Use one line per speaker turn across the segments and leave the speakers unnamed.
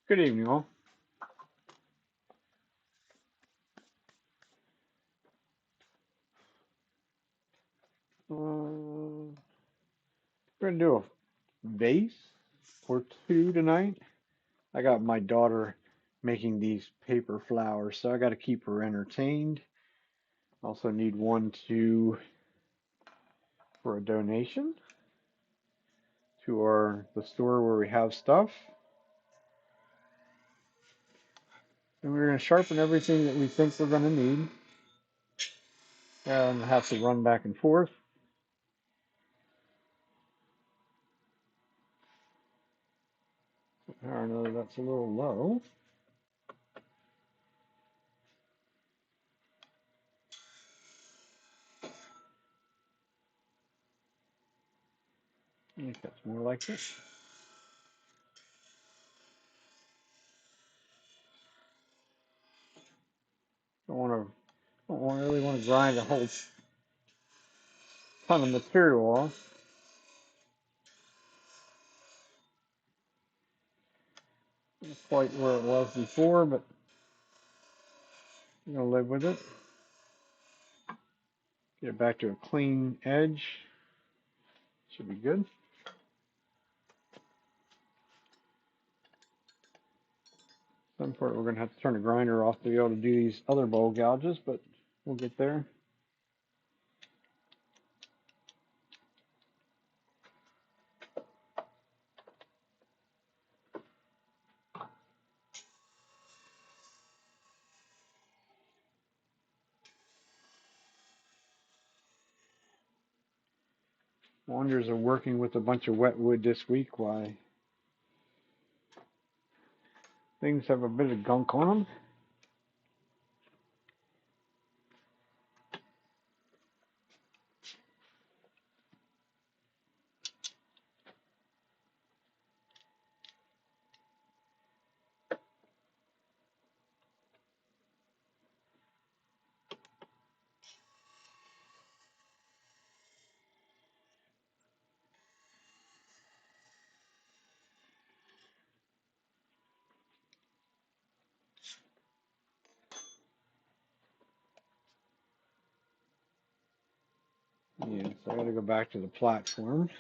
Good evening, all. We're gonna do a vase or two tonight. I got my daughter making these paper flowers, so I got to keep her entertained. Also need one to for a donation to the store where we have stuff. And we're gonna sharpen everything that we think we're gonna need, and have to run back and forth. I know that's a little low. I think that's more like this. Don't really want to grind a whole ton of material off. Not quite where it was before, but I'm gonna live with it. Get it back to a clean edge. Should be good. Some part we're gonna have to turn the grinder off to be able to do these other bowl gouges, but we'll get there. Wonders are working with a bunch of wet wood this week. Why things have a bit of gunk on them. Yeah, so I gotta go back to the platform.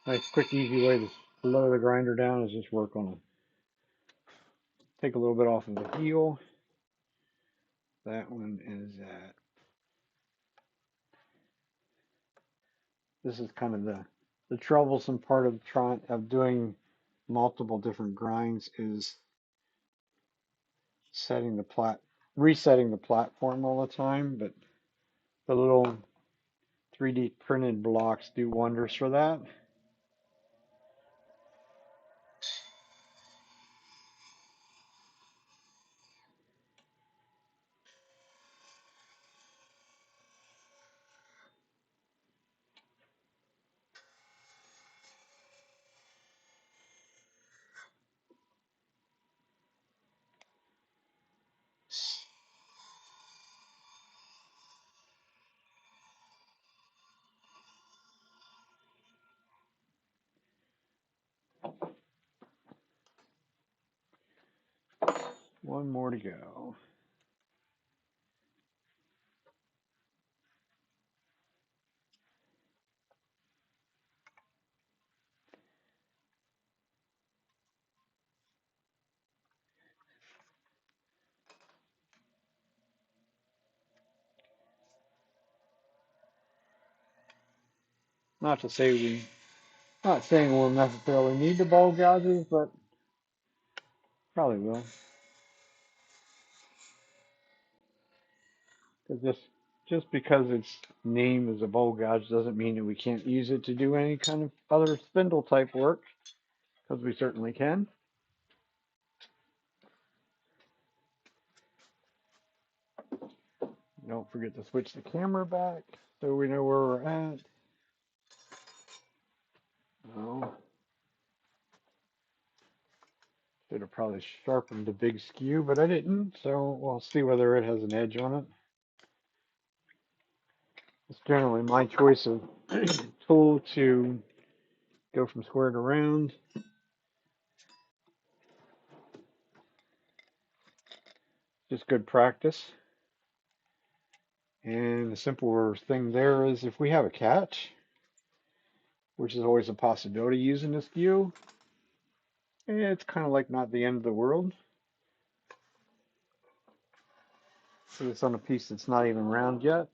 Nice, quick, easy way to lower the grinder down is just work on take a little bit off of the heel. That one is at. This is kind of the troublesome part of doing multiple different grinds is setting the resetting the platform all the time, but the little 3D printed blocks do wonders for that. One more to go. Not to say not saying we'll necessarily need the bowl gouges, but probably will. Because just because its name is a bowl gouge doesn't mean that we can't use it to do any kind of other spindle type work, because we certainly can. Don't forget to switch the camera back so we know where we're at. Oh, should have probably sharpened the big skew, but I didn't, so we'll see whether it has an edge on it. This generally my choice of tool to go from square to round. Just good practice. And the simpler thing there is if we have a catch, which is always a possibility using this view, it's kind of like not the end of the world. So it's on a piece that's not even round yet.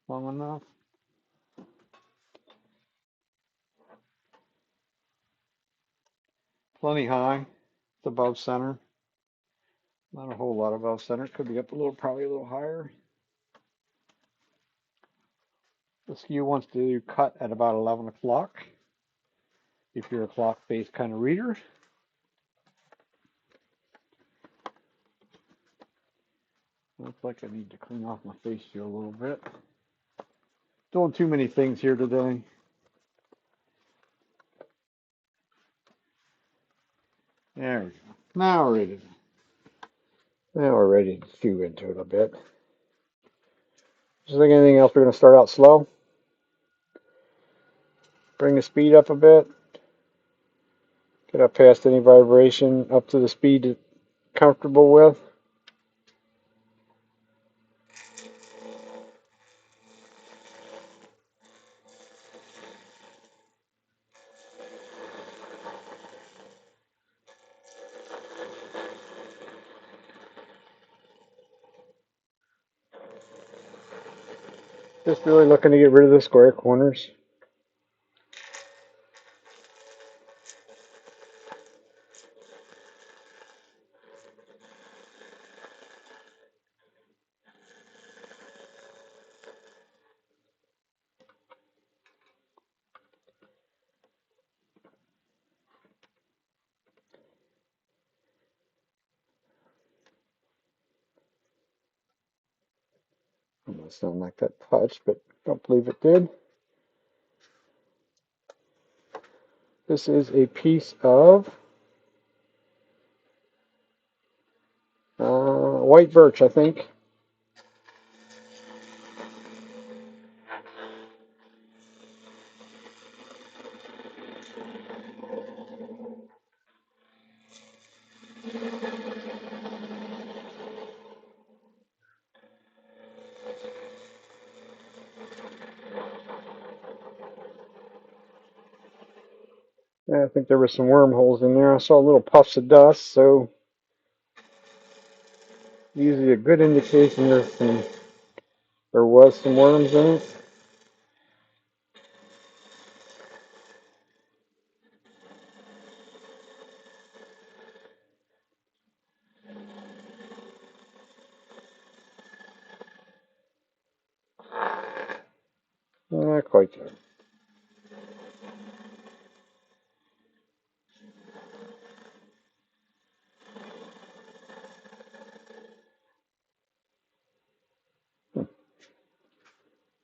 Long enough. Plenty high. It's above center. Not a whole lot above center. Could be up a little, probably a little higher. The skew wants to cut at about 11 o'clock if you're a clock face kind of reader. Looks like I need to clean off my face here a little bit. Doing too many things here today. There we go. Now we're ready to skew into it a bit. Just like anything else, we're going to start out slow. Bring the speed up a bit. Get up past any vibration, up to the speed you're comfortable with. Just really looking to get rid of the square corners. Almost sound like that touched, but don't believe it did. This is a piece of white birch, I think. Yeah, I think there were some wormholes in there. I saw little puffs of dust, so usually a good indication there was some worms in it. Not quite there.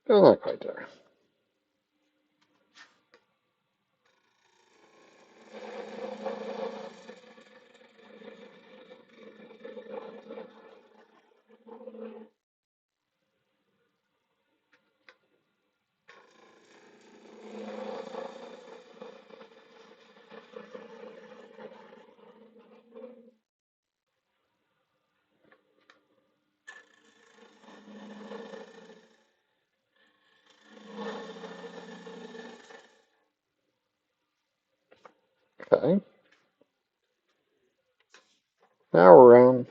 Still not quite there. Okay. Now we're around.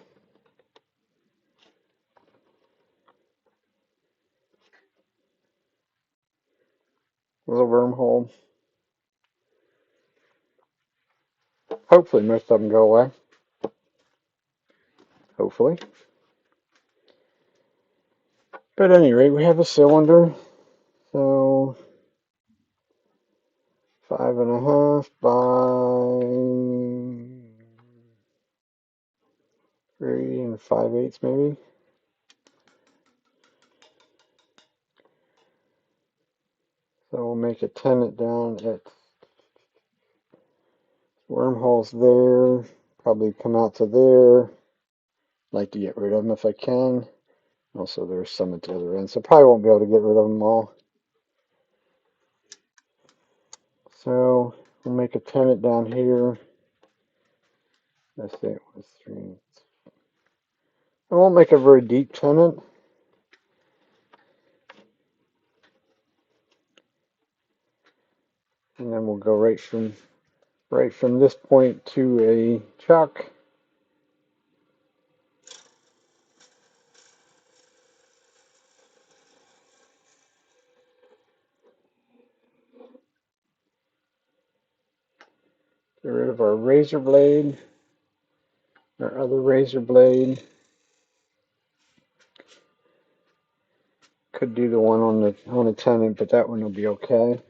Little wormhole. Hopefully most of them go away. Hopefully. But at any rate, we have a cylinder. So 5.5 by 3 5/8 maybe. So we'll make a tenon down at wormholes there. Probably come out to there. Like to get rid of them if I can. Also, there's some at the other end, so probably won't be able to get rid of them all. So we'll make a tenon down here. Let's say it was 3. I won't make a very deep tenon. And then we'll go right from this point to a chuck. Get rid of our razor blade, our other razor blade. Could do the one on the tenon, but that one will be okay.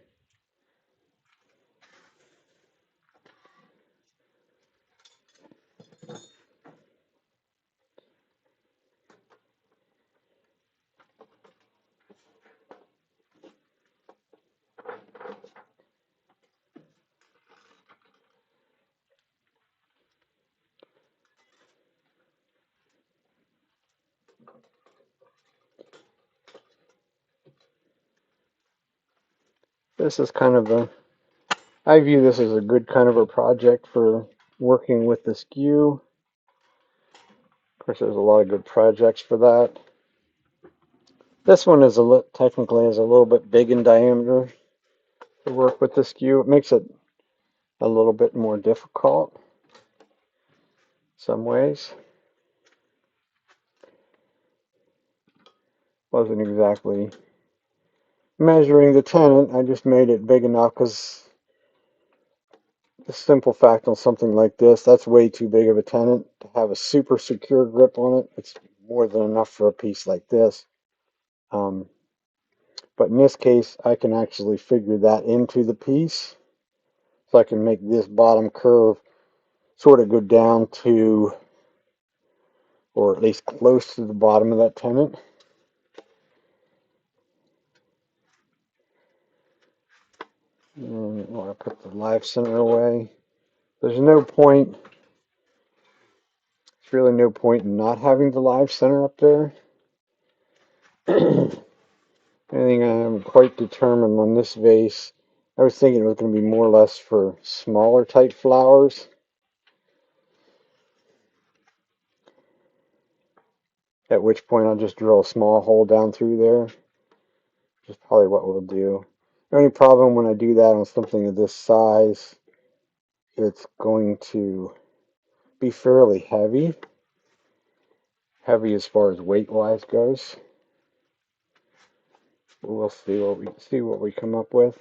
This is kind of I view this as a good kind of a project for working with the skew. Of course, there's a lot of good projects for that. This one is technically is a little bit big in diameter to work with the skew. It makes it a little bit more difficult in some ways. Wasn't exactly measuring the tenon. I just made it big enough because the simple fact on something like this, that's way too big of a tenon to have a super secure grip on it. It's more than enough for a piece like this. But in this case, I can actually figure that into the piece. So I can make this bottom curve sort of go down to, or at least close to the bottom of that tenon. And I'll put the live center away. There's no point, there's really no point in not having the live center up there. I think I'm quite determined on this vase. I was thinking it was going to be more or less for smaller type flowers. At which point I'll just drill a small hole down through there. Which is probably what we'll do. The only problem when I do that on something of this size, it's going to be fairly heavy. Heavy as far as weight wise goes. We'll see what we come up with.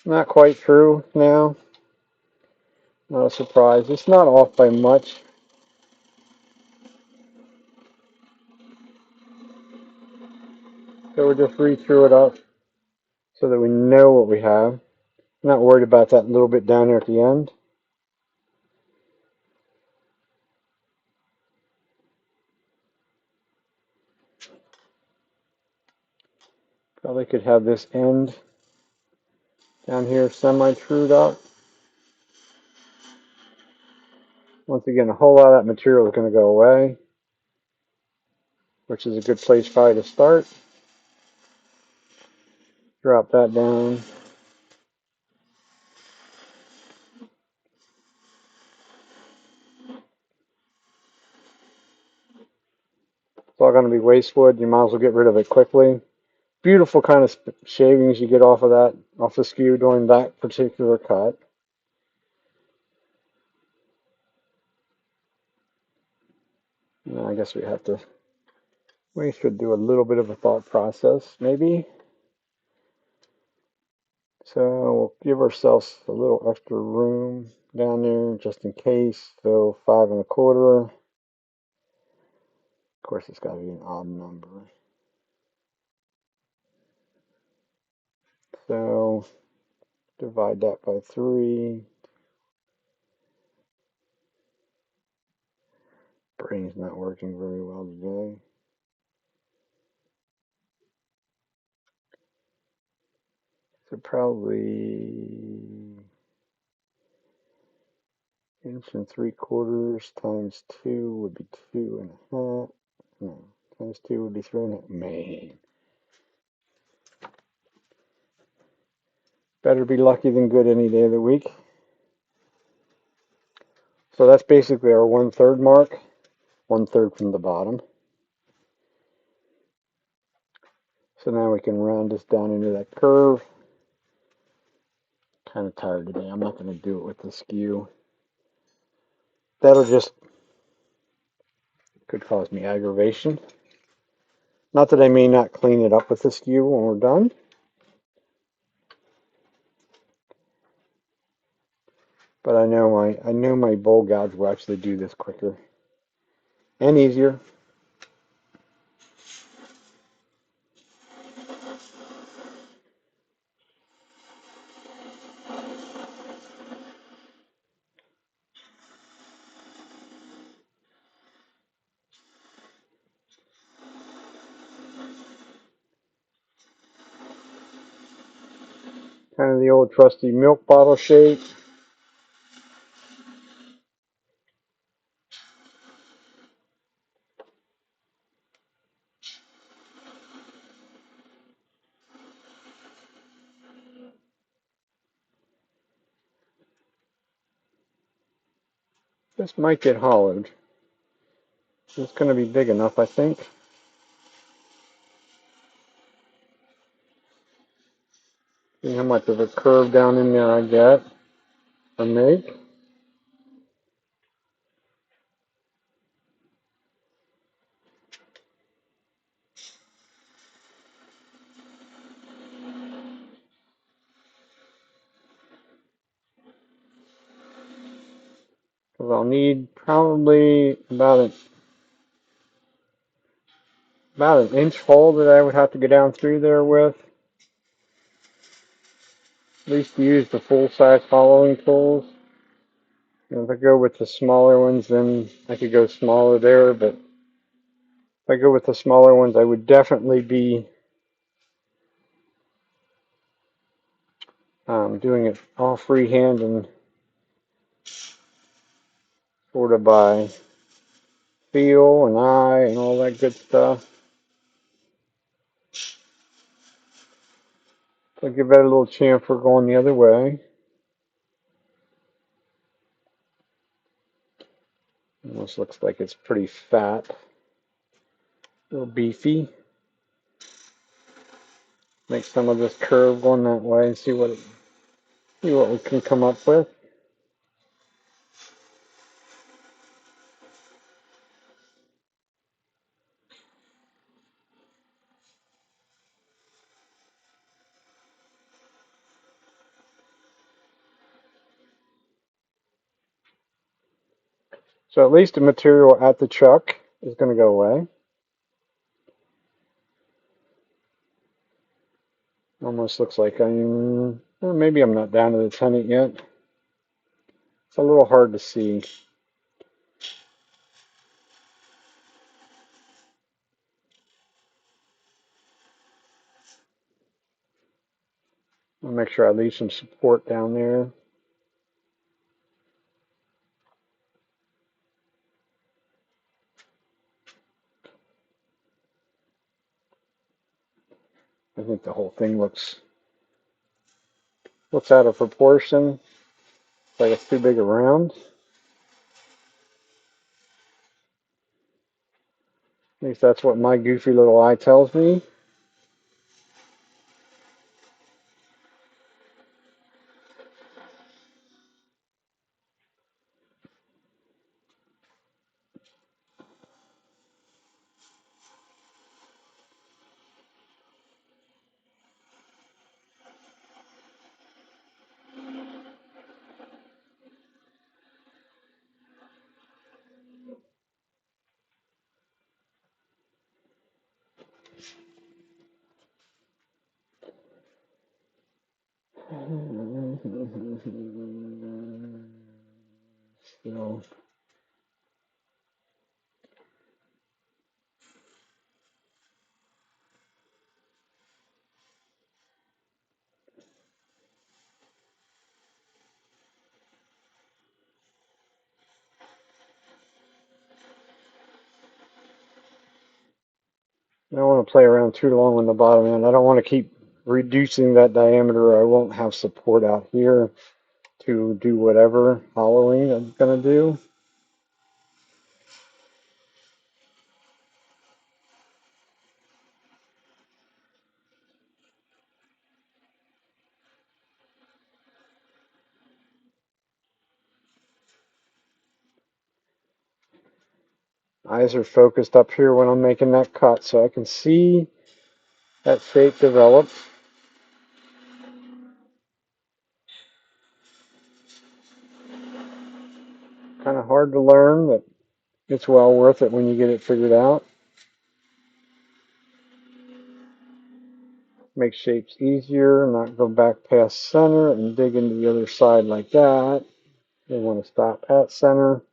Not quite true now. Not a surprise. It's not off by much. So we'll just read through it up so that we know what we have. I'm not worried about that little bit down there at the end. Probably could have this end down here semi-trued up. Once again, a whole lot of that material is going to go away, which is a good place probably to start. Drop that down. It's all going to be waste wood. You might as well get rid of it quickly. Beautiful kind of shavings you get off of that, off the skew during that particular cut. Now I guess we should do a little bit of a thought process, maybe. So we'll give ourselves a little extra room down there just in case. So 5 1/4. Of course, it's got to be an odd number. So divide that by 3. Brain's not working very well today. So probably 1.75 times 2 would be 2.5. No, times 2 would be 3.5. Man. Better be lucky than good any day of the week. So that's basically our 1/3 mark. 1/3 from the bottom. So now we can round this down into that curve. Kind of tired today. I'm not going to do it with the skew. That'll just could cause me aggravation. Not that I may not clean it up with the skew when we're done. But I know my bowl gouge will actually do this quicker and easier. Kind of the old trusty milk bottle shape. This might get hollowed. It's going to be big enough, I think. See how much of a curve down in there I get or make. Because I'll need probably about an inch hole that I would have to go down through there with. At least use the full-size hollowing tools. And if I go with the smaller ones, then I could go smaller there. But if I go with the smaller ones, I would definitely be doing it all freehand and sort of by feel and eye and all that good stuff. So give that a little chamfer going the other way. Almost looks like it's pretty fat, a little beefy. Make some of this curve going that way and see what we can come up with. So at least the material at the chuck is going to go away. Almost looks like maybe I'm not down to the tenon yet. It's a little hard to see. I'll make sure I leave some support down there. I think the whole thing looks out of proportion. It's like it's too big around. At least that's what my goofy little eye tells me. So I don't want to play around too long on the bottom end. I don't want to keep reducing that diameter. I won't have support out here to do whatever hollowing I'm going to do. Eyes are focused up here when I'm making that cut, so I can see that shape develop. Kind of hard to learn, but it's well worth it when you get it figured out. Make shapes easier, not go back past center and dig into the other side like that. You want to stop at center.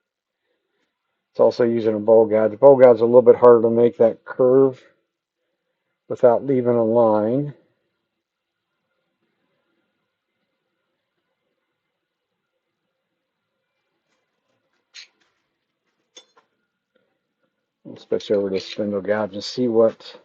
It's also using a bowl gouge. Bowl gouge is a little bit harder to make that curve without leaving a line. I'll switch over to spindle gouge and see what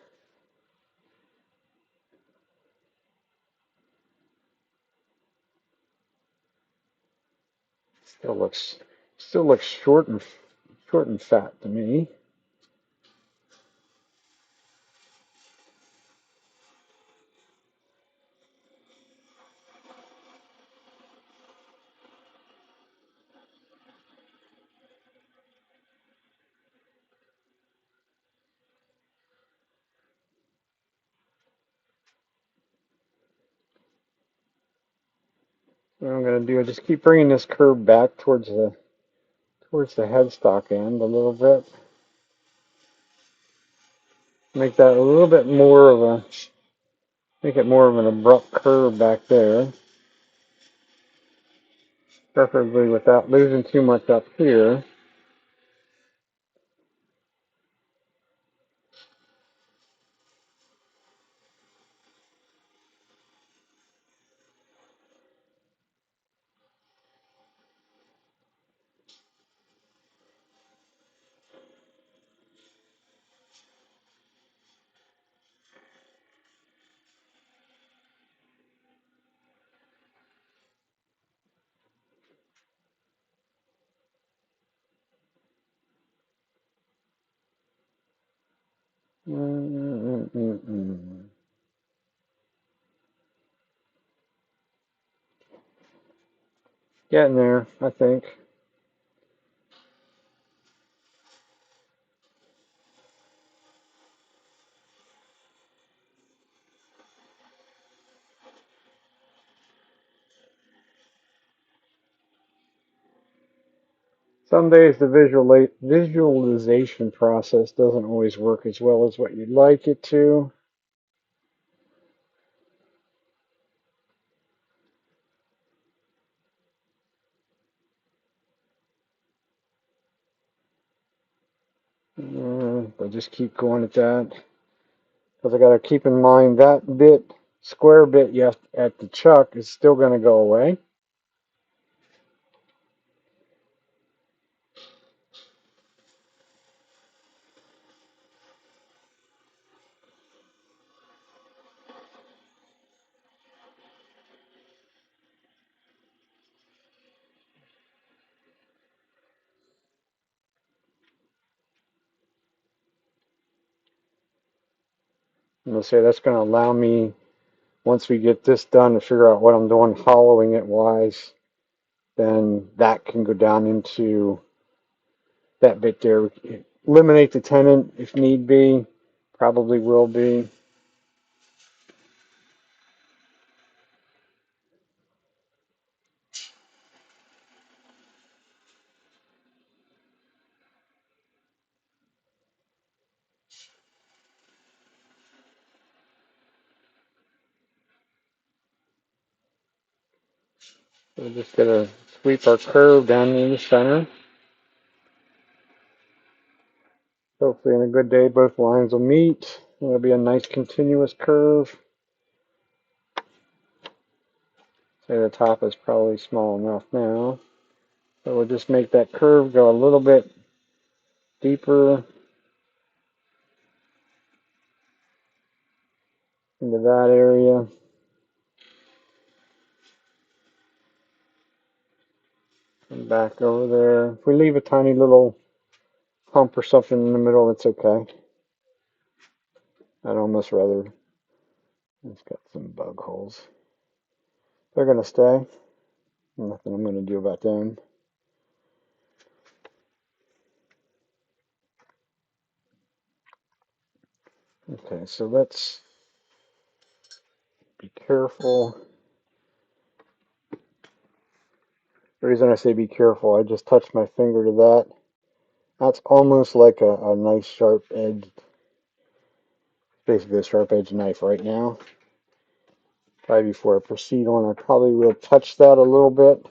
still looks short and fat to me. What I'm going to do is just keep bringing this curve back towards the headstock end a little bit. Make that a little bit more of a make it more of an abrupt curve back there. Preferably without losing too much up here. Getting there, I think. Some days the visualization process doesn't always work as well as what you'd like it to. But just keep going at that. Because I got to keep in mind that square bit you have at the chuck is still going to go away. I'm going to say that's going to allow me, once we get this done, to figure out what I'm doing hollowing it wise. Then that can go down into that bit there. Eliminate the tenon if need be. Probably will be. We're just going to sweep our curve down in the center. Hopefully on a good day both lines will meet. It'll be a nice continuous curve. Say the top is probably small enough now. So we'll just make that curve go a little bit deeper. into that area. And back over there. If we leave a tiny little hump or something in the middle, it's okay. I'd almost rather. It's got some bug holes. They're going to stay. Nothing I'm going to do about them. Okay, so let's be careful. The reason I say be careful, I just touched my finger to that. That's almost like a nice sharp edge, basically a sharp edge knife right now. Probably before I proceed on, I probably will touch that a little bit.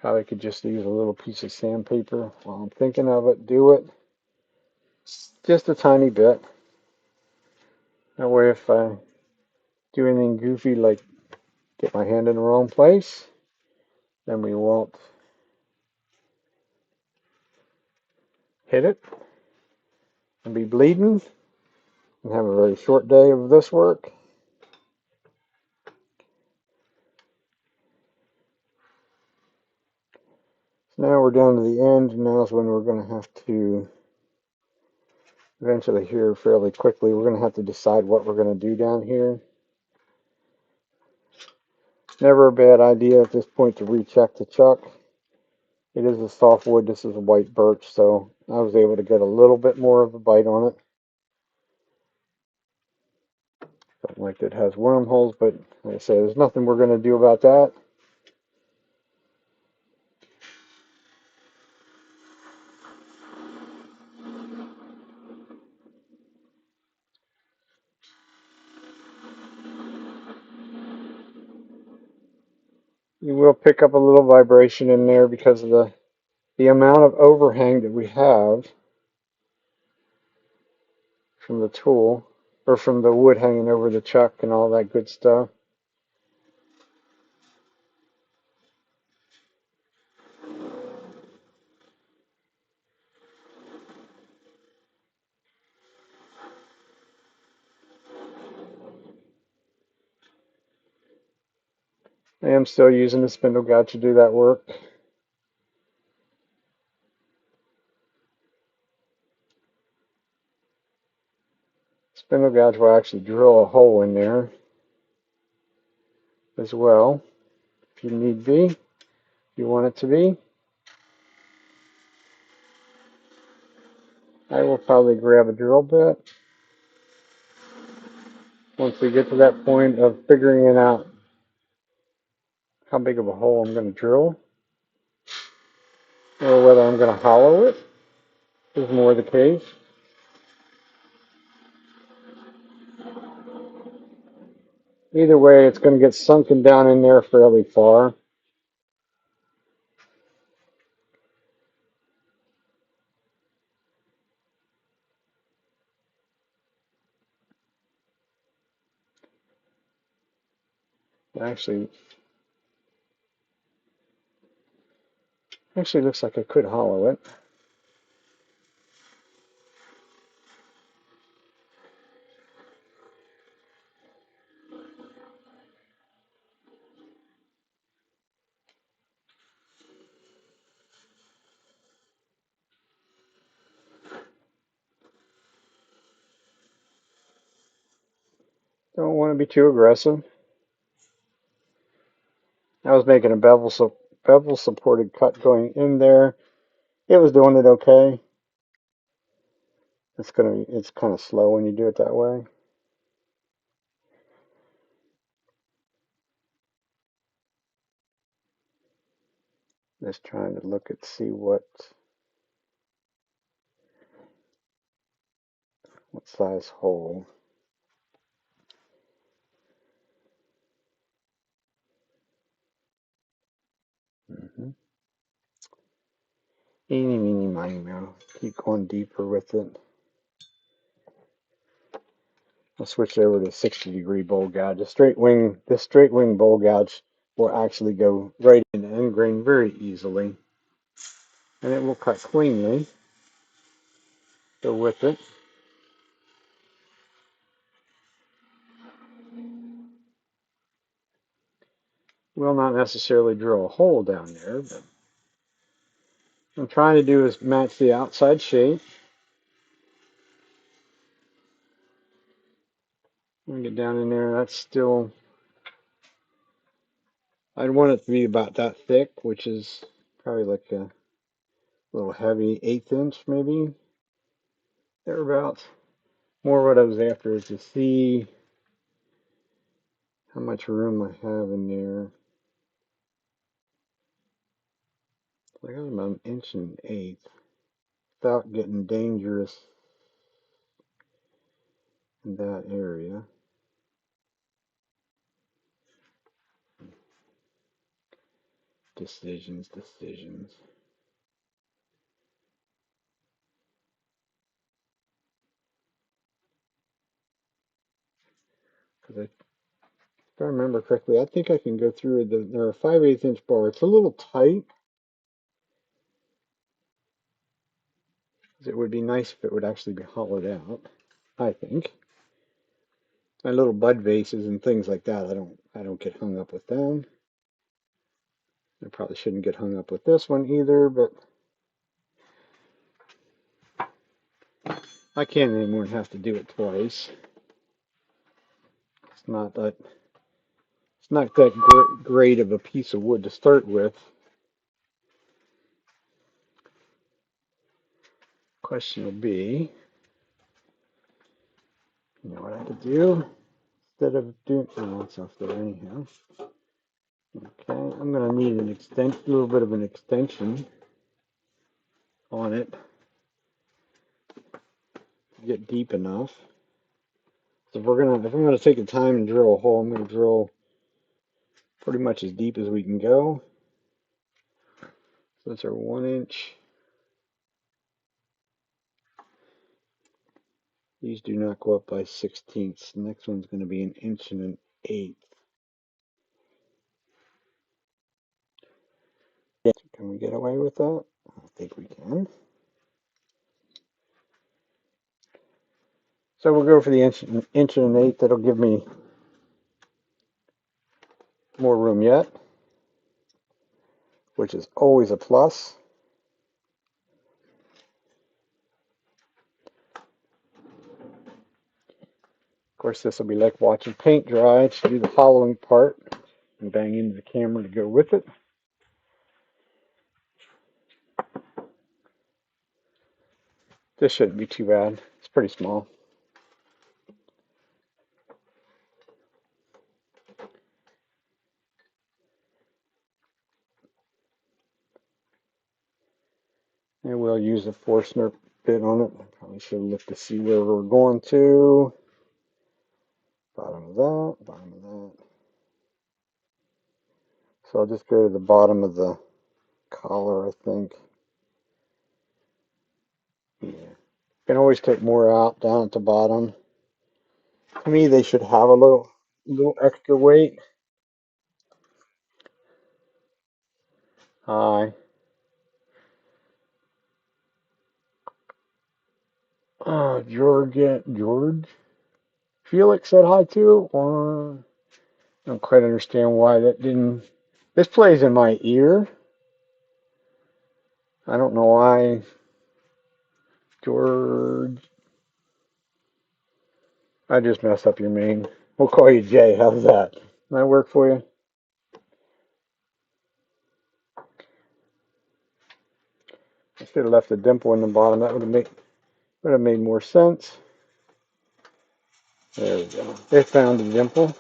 Probably could just use a little piece of sandpaper while I'm thinking of it. Do it. Just a tiny bit. That way if I do anything goofy like get my hand in the wrong place, then we won't hit it and be bleeding and have a very short day of this work. So now we're down to the end, and now is when we're going to have to eventually here fairly quickly, we're going to have to decide what we're going to do down here. Never a bad idea at this point to recheck the chuck. It is a softwood, this is a white birch, so I was able to get a little bit more of a bite on it. Something like that has wormholes, but like I say, there's nothing we're going to do about that. You will pick up a little vibration in there because of the amount of overhang that we have from the tool, or from the wood hanging over the chuck and all that good stuff. I am still using the spindle gouge to do that work. Spindle gouge will actually drill a hole in there as well, if you need be, if you want it to be. I will probably grab a drill bit once we get to that point of figuring it out how big of a hole I'm going to drill, or whether I'm going to hollow it is more the case. Either way, it's going to get sunken down in there fairly far. Actually looks like I could hollow it. Don't want to be too aggressive. I was making a bevel supported cut going in there. It was doing it okay. It's kind of slow when you do it that way. Just trying to look at see what size hole. Eeny, meeny, miny, moe. Keep going deeper with it. I'll switch over to 60-degree bowl gouge. This straight wing bowl gouge will actually go right in the end grain very easily, and it will cut cleanly. So with it, will not necessarily drill a hole down there, but what I'm trying to do is match the outside shape. I'm gonna get down in there. That's still, I'd want it to be about that thick, which is probably like a little heavy 1/8 inch maybe, thereabouts. More what I was after is to see how much room I have in there. I got about 1 1/8 without getting dangerous in that area. Decisions. Because if I remember correctly, I think I can go through there are 5/8 inch bar. It's a little tight. It would be nice if it would actually be hollowed out, I think. My little bud vases and things like that, I don't get hung up with them. I probably shouldn't get hung up with this one either, but I can't anymore have to do it twice. It's not that great of a piece of wood to start with. Question will be, you know what I could do instead of doing, oh, it's off there anyhow. Okay, I'm gonna need a little bit of an extension on it to get deep enough. So if I'm gonna take the time and drill a hole, I'm gonna drill pretty much as deep as we can go. So that's our 1 inch. These do not go up by 16ths. The next one's going to be 1 1/8 inches. Can we get away with that? I think we can. So we'll go for the 1 1/8 inch. That'll give me more room yet, which is always a plus. Of course, this will be like watching paint dry. To do the hollowing part and bang into the camera to go with it. This shouldn't be too bad. It's pretty small. And we'll use a Forstner bit on it. I probably should have looked to see where we're going to. Bottom of that, bottom of that. So I'll just go to the bottom of the collar, I think. Yeah. You can always take more out down at the bottom. To me, they should have a little extra weight. Hi. George? Felix said hi too? I don't quite understand why that didn't. This plays in my ear. I don't know why. George. I just messed up your name. We'll call you Jay. How's that? Can that work for you? I should have left a dimple in the bottom. That would have made more sense. There we go. They found a dimple.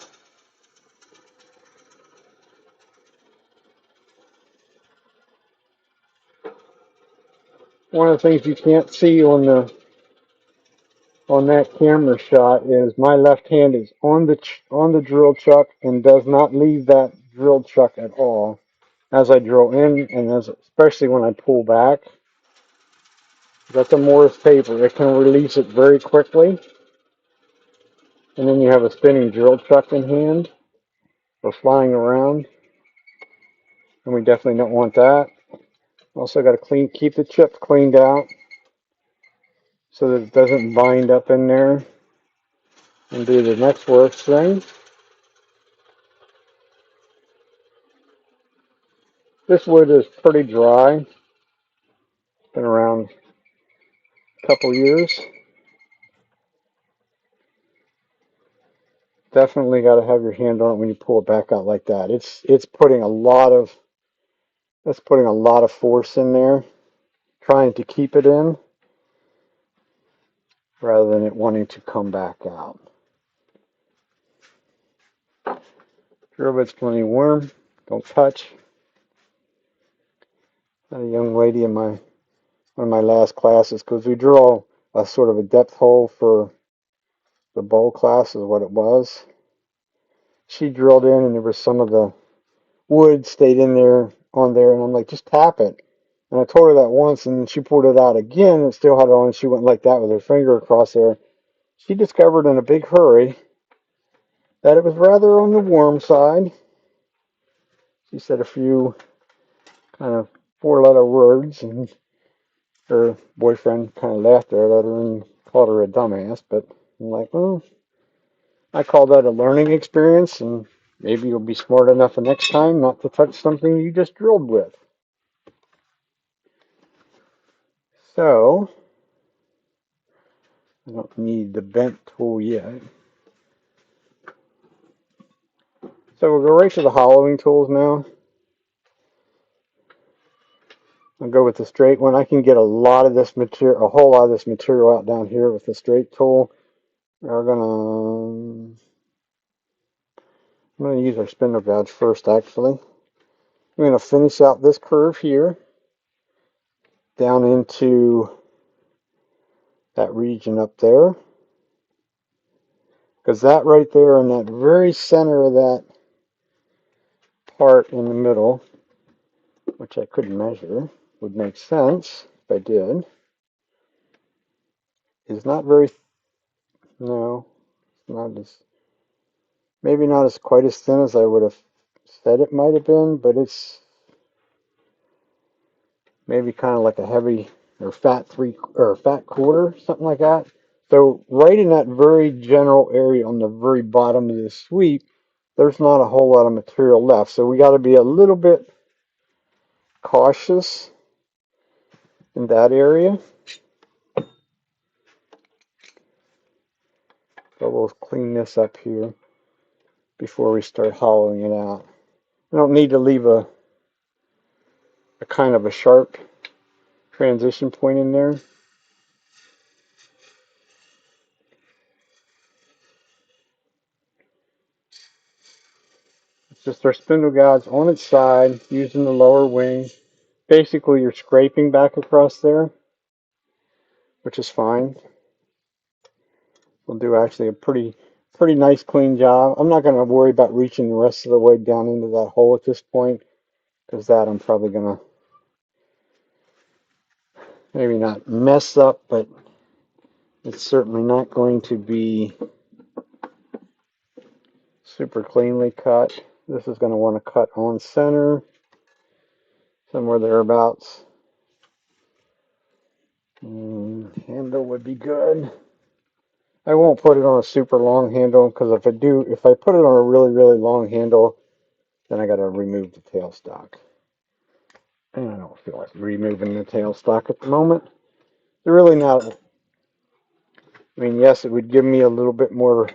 One of the things you can't see on that camera shot is my left hand is on the drill chuck and does not leave that drill chuck at all as I drill in, and especially when I pull back. That's a Morse paper. It can release it very quickly, and then you have a spinning drill chuck in hand or flying around, and we definitely don't want that. Also got to keep the chip cleaned out so that it doesn't bind up in there and do the next worst thing. This wood is pretty dry. Been around a couple years. Definitely got to have your hand on it when you pull it back out like that. It's putting a lot of that's putting a lot of force in there, trying to keep it in rather than it wanting to come back out. Drill bit's plenty warm. Don't touch. Had a young lady in one of my last classes, because we drill a sort of a depth hole for the bowl class is what it was. She drilled in and there was some of the wood stayed in there on there, and I'm like, just tap it. And I told her that once, and then she pulled it out again and still had it on, and she went like that with her finger across there. She discovered in a big hurry that it was rather on the warm side. She said a few kind of four-letter words, and her boyfriend kind of laughed at her and called her a dumbass. But I'm like, well, I call that a learning experience, and maybe you'll be smart enough the next time not to touch something you just drilled with. So, I don't need the bent tool yet. So we'll go right to the hollowing tools now. I'll go with the straight one. I can get a lot of this material, a whole lot of this material out down here with the straight tool. I'm gonna use our spindle gouge first, actually. I'm gonna finish out this curve here down into that region up there, because that right there in that very center of that part in the middle, which I couldn't measure, would make sense if I did, is not very, no, not as, maybe not as quite as thin as I would have said it might have been, but it's maybe kind of like a heavy or fat fat quarter, something like that. So right in that very general area on the very bottom of this sweep, there's not a whole lot of material left. So we got to be a little bit cautious in that area. So we'll clean this up here before we start hollowing it out. I don't need to leave a kind of a sharp transition point in there. It's just our spindle gouge on its side using the lower wing. Basically, you're scraping back across there, which is fine. We'll do actually a pretty nice clean job. I'm not going to worry about reaching the rest of the way down into that hole at this point, because that I'm probably going to maybe not mess up, but it's certainly not going to be super cleanly cut. This is going to want to cut on center, somewhere thereabouts. Handle would be good. I won't put it on a super long handle, because if I put it on a really long handle, then I got to remove the tailstock. And I don't feel like removing the tailstock at the moment. They're really not. I mean, yes, it would give me a little bit more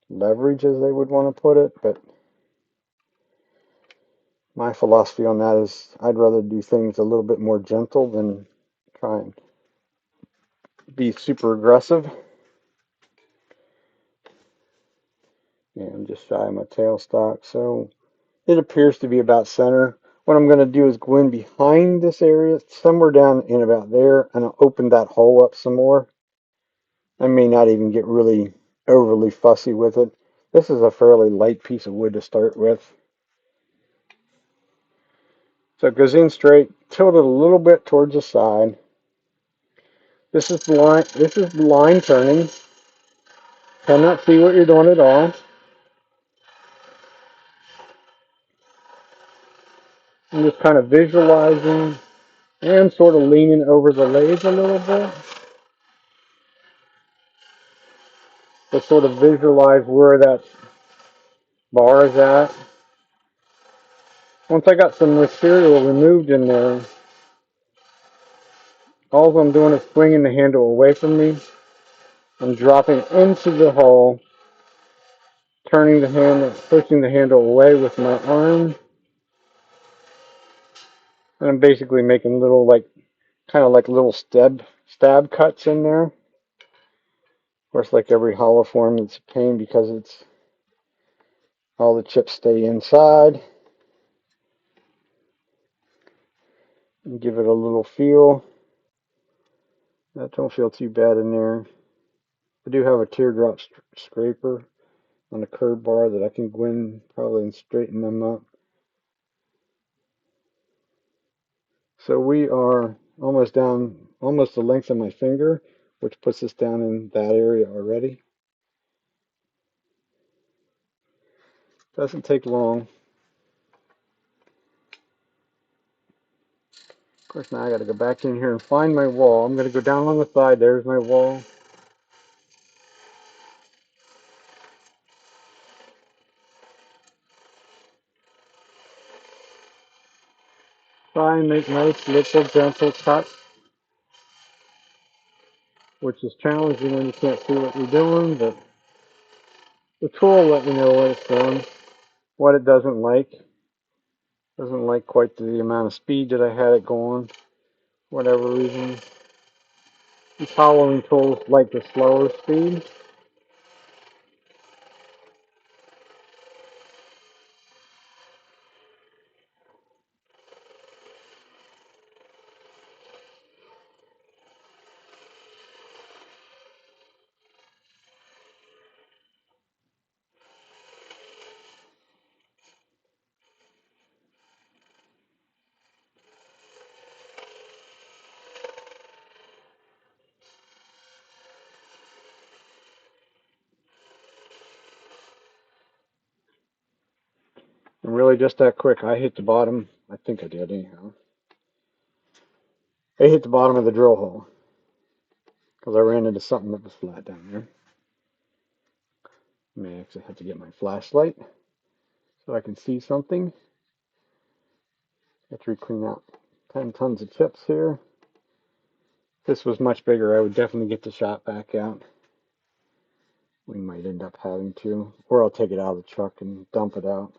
leverage, as they would want to put it, but my philosophy on that is I'd rather do things a little bit more gentle than try and be super aggressive. Yeah, I'm just shy of my tailstock, so it appears to be about center. What I'm going to do is go in behind this area, somewhere down in about there, and I'll open that hole up some more. I may not even get really overly fussy with it. This is a fairly light piece of wood to start with. So it goes in straight, tilt it a little bit towards the side. This is the line turning. Cannot see what you're doing at all. I'm just kind of visualizing and sort of leaning over the lathe a little bit to sort of visualize where that bar is at. Once I got some material removed in there, all I'm doing is swinging the handle away from me. I'm dropping into the hole, turning the handle, pushing the handle away with my arm, and I'm basically making little, like, kind of like little stab cuts in there. Of course, like every hollow form, it's a pain because it's all the chips stay inside. And give it a little feel. That don't feel too bad in there. I do have a teardrop scraper on a curb bar that I can go in probably and straighten them up. So we are almost down, almost the length of my finger, which puts us down in that area already. Doesn't take long. Of course, now I got to go back in here and find my wall. I'm going to go down on the side. There's my wall. Try and make nice, little, gentle cuts, which is challenging when you can't see what you're doing, but the tool will let you know what it's doing, what it doesn't like. Doesn't like quite the amount of speed that I had it going, whatever reason. These hollowing tools like the slower speed. And really just that quick. I hit the bottom. I think I did anyhow. I hit the bottom of the drill hole because I ran into something that was flat down there. I may actually have to get my flashlight so I can see something. After we clean out 10 tons of chips here. If this was much bigger, I would definitely get the shot back out. We might end up having to, or I'll take it out of the truck and dump it out.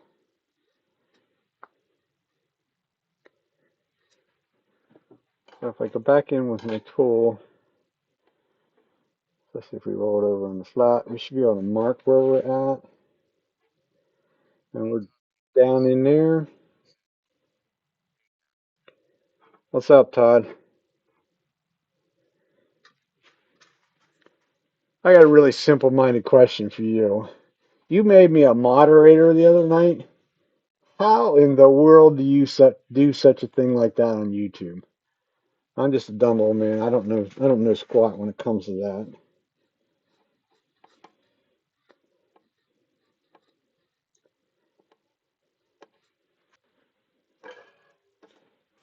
So if I go back in with my tool, especially if we roll it over on the flat, we should be able to mark where we're at. And we're down in there. What's up, Todd? I got a really simple-minded question for you. You made me a moderator the other night. How in the world do you do such a thing like that on YouTube? I'm just a dumb old man. I don't know. I don't know squat when it comes to that.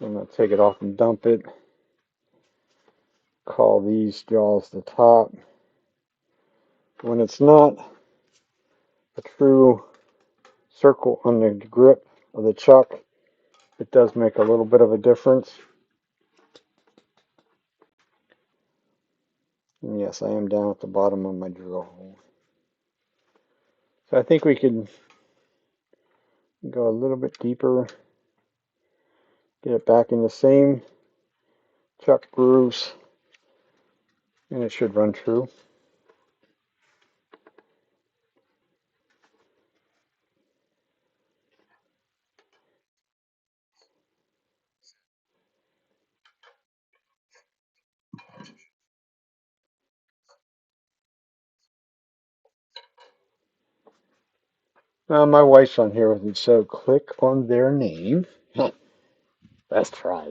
I'm gonna take it off and dump it. Call these jaws the top. When it's not a true circle on the grip of the chuck, it does make a little bit of a difference. And yes, I am down at the bottom of my drill hole. So I think we could go a little bit deeper, get it back in the same chuck grooves, and it should run true. Now my wife's on here with me, so click on their name. Let's try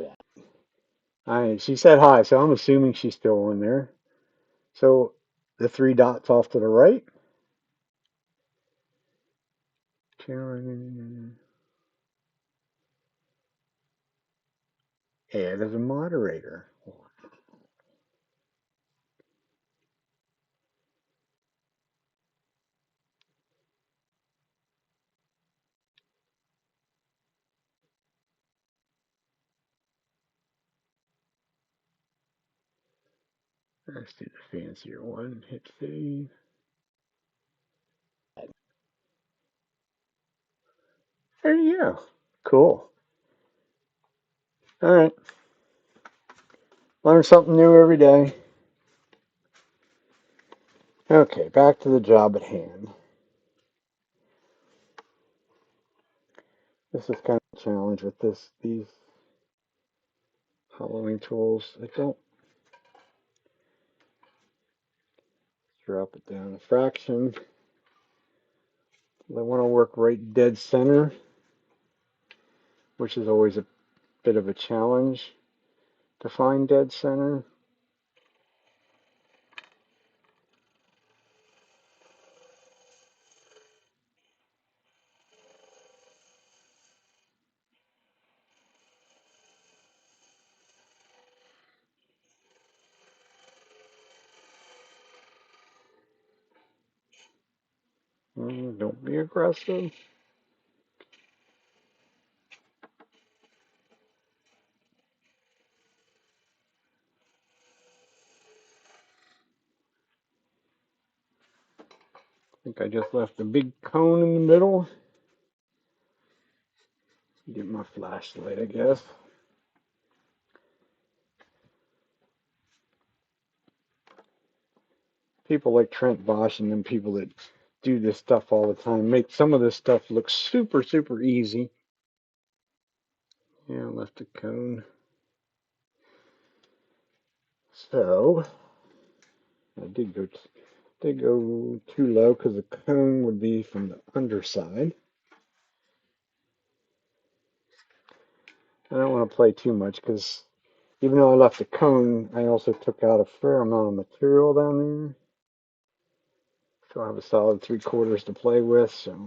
that. She said hi, so I'm assuming she's still on there. So the three dots off to the right. Add as a moderator. Let's do the fancier one. Hit save. There you go. Cool. All right. Learn something new every day. Okay, back to the job at hand. This is kind of a challenge with these hollowing tools. I don't drop it down a fraction. I want to work right dead center, which is always a bit of a challenge to find dead center. Don't be aggressive. I think I just left a big cone in the middle. Get my flashlight, I guess. People like Trent Bosch and them people that do this stuff all the time make some of this stuff look super, super easy. Yeah, I left a cone. So I did go too low because the cone would be from the underside. I don't want to play too much because even though I left the cone, I also took out a fair amount of material down there. So I have a solid 3/4 to play with. So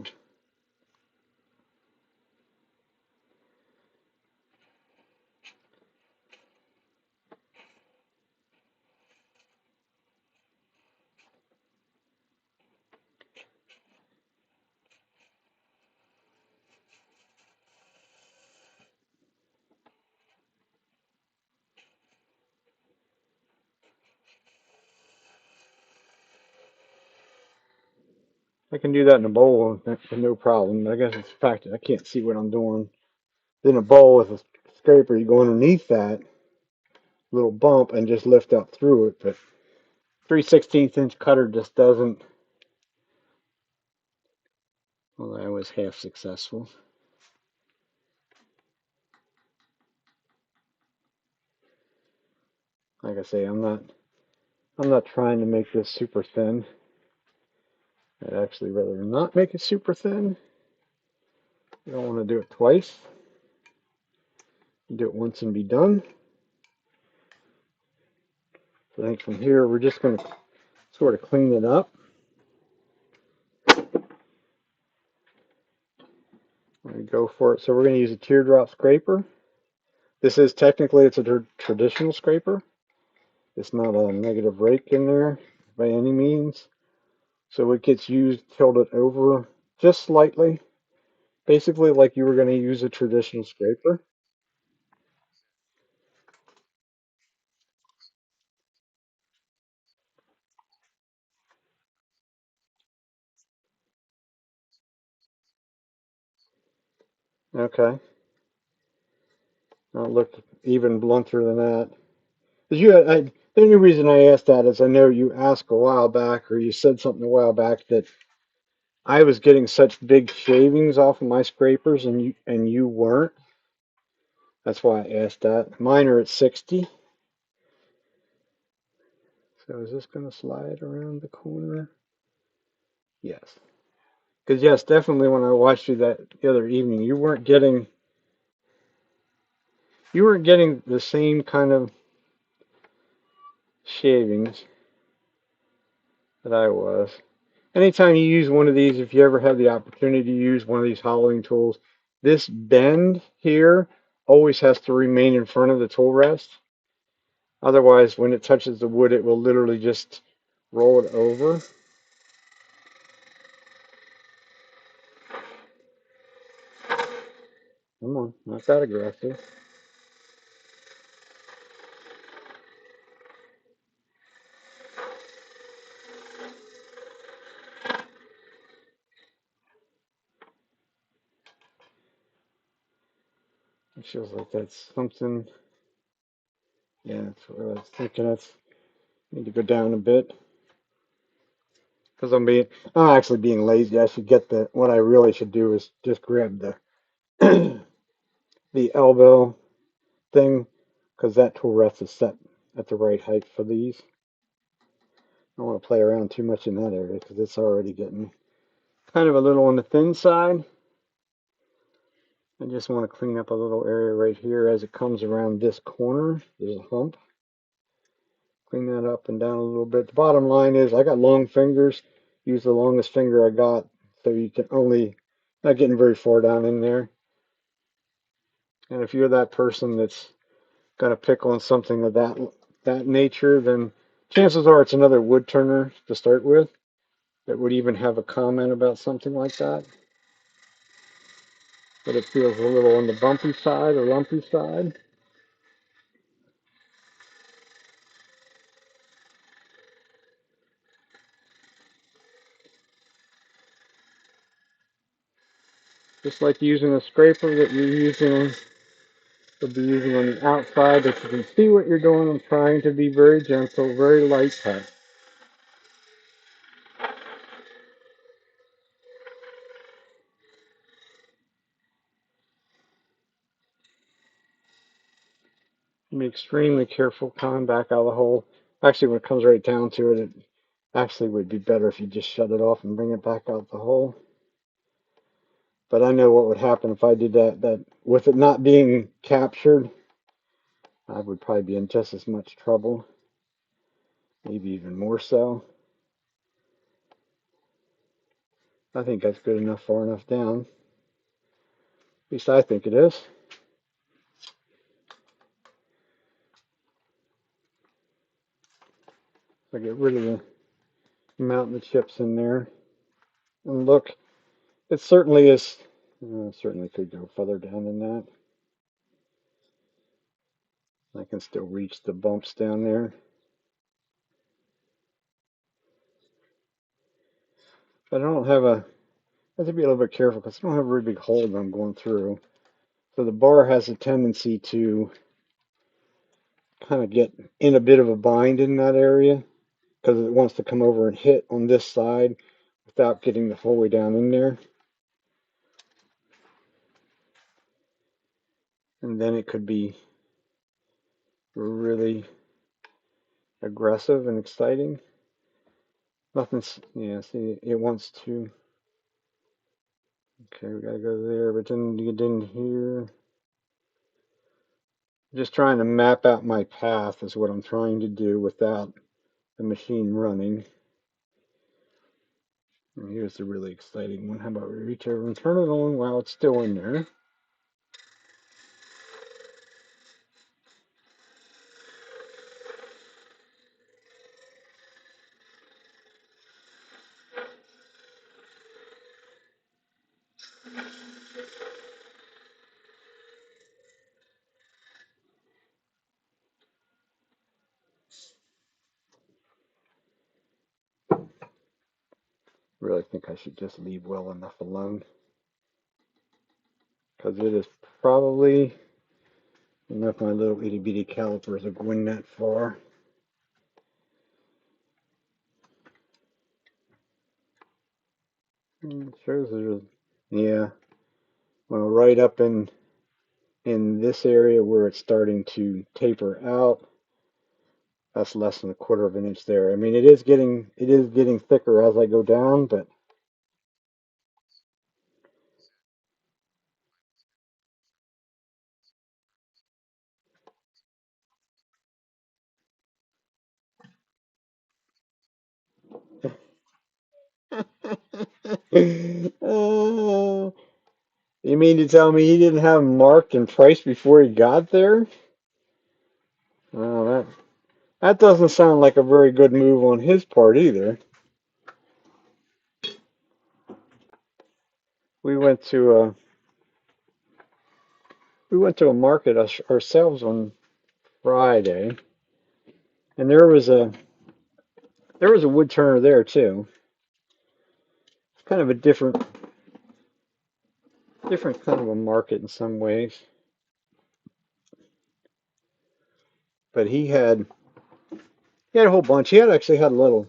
I can do that in a bowl with no problem. I guess it's the fact that I can't see what I'm doing. In a bowl with a scraper, you go underneath that little bump and just lift up through it. But 3/16" cutter just doesn't. Well, I was half successful. Like I say, I'm not trying to make this super thin. I'd actually rather not make it super thin. You don't want to do it twice. Do it once and be done. So I think from here we're just going to sort of clean it up. Go for it. So we're going to use a teardrop scraper. This is technically it's a traditional scraper. It's not a negative rake in there by any means. So it gets used, tilted over just slightly, basically like you were going to use a traditional scraper. Okay. I'll look even blunter than that. 'Cause the only reason I asked that is I know you asked a while back, or you said something a while back that I was getting such big shavings off of my scrapers, and you weren't. That's why I asked that. Mine are at 60. So is this going to slide around the corner? Yes. Because yes, definitely when I watched you that the other evening, you weren't getting the same kind of shavings that I was. Anytime you use one of these, if you ever have the opportunity to use one of these hollowing tools, this bend here always has to remain in front of the tool rest. Otherwise, when it touches the wood, it will literally just roll it over. Come on, not that aggressive. feels like that's something. Yeah, that's what I was thinking. That's need to go down a bit because I'm actually being lazy. I should get the. What I really should do is just grab the the elbow thing because that tool rest is set at the right height for these. I don't want to play around too much in that area because it's already getting kind of a little on the thin side. I just want to clean up a little area right here as it comes around this corner. There's a hump. Clean that up and down a little bit. The bottom line is I got long fingers. Use the longest finger I got so you can only, not getting very far down in there. And if you're that person that's got to pick on something of that nature, then chances are it's another wood turner to start with that would even have a comment about something like that. But it feels a little on the bumpy side or lumpy side. Just like using a scraper that you're using, you'll be using on the outside, that you can see what you're doing. I'm trying to be very gentle, very light touch. Be extremely careful coming back out of the hole. Actually, when it comes right down to it, it actually would be better if you just shut it off and bring it back out the hole. But I know what would happen if I did that. That with it not being captured, I would probably be in just as much trouble, maybe even more so. I think that's good enough, far enough down. At least I think it is. I get rid of the mountain of chips in there. And look, it certainly is. Certainly could go further down than that. I can still reach the bumps down there. But I don't have a. I have to be a little bit careful because I don't have a very big hole that I'm going through. So the bar has a tendency to kind of get in a bit of a bind in that area because it wants to come over and hit on this side without getting the whole way down in there. And then it could be really aggressive and exciting. Nothing's, yeah, see, it wants to, okay, we gotta go there, but then you get in here. Just trying to map out my path is what I'm trying to do without the machine running. And here's the really exciting one. How about we reach over and turn it on while it's still in there? Really think I should just leave well enough alone because it is probably, I don't know if my little itty bitty calipers are going that far. It shows there's, yeah, well, right up in this area where it's starting to taper out, that's less than a quarter of an inch there. I mean, it is getting thicker as I go down, but oh, you mean to tell me he didn't have them marked and priced before he got there? Oh, that doesn't sound like a very good move on his part either. We went to a we went to a market ourselves on Friday, and there was a wood turner there too. It's kind of a different kind of a market in some ways. but he had a whole bunch. He had actually had a little,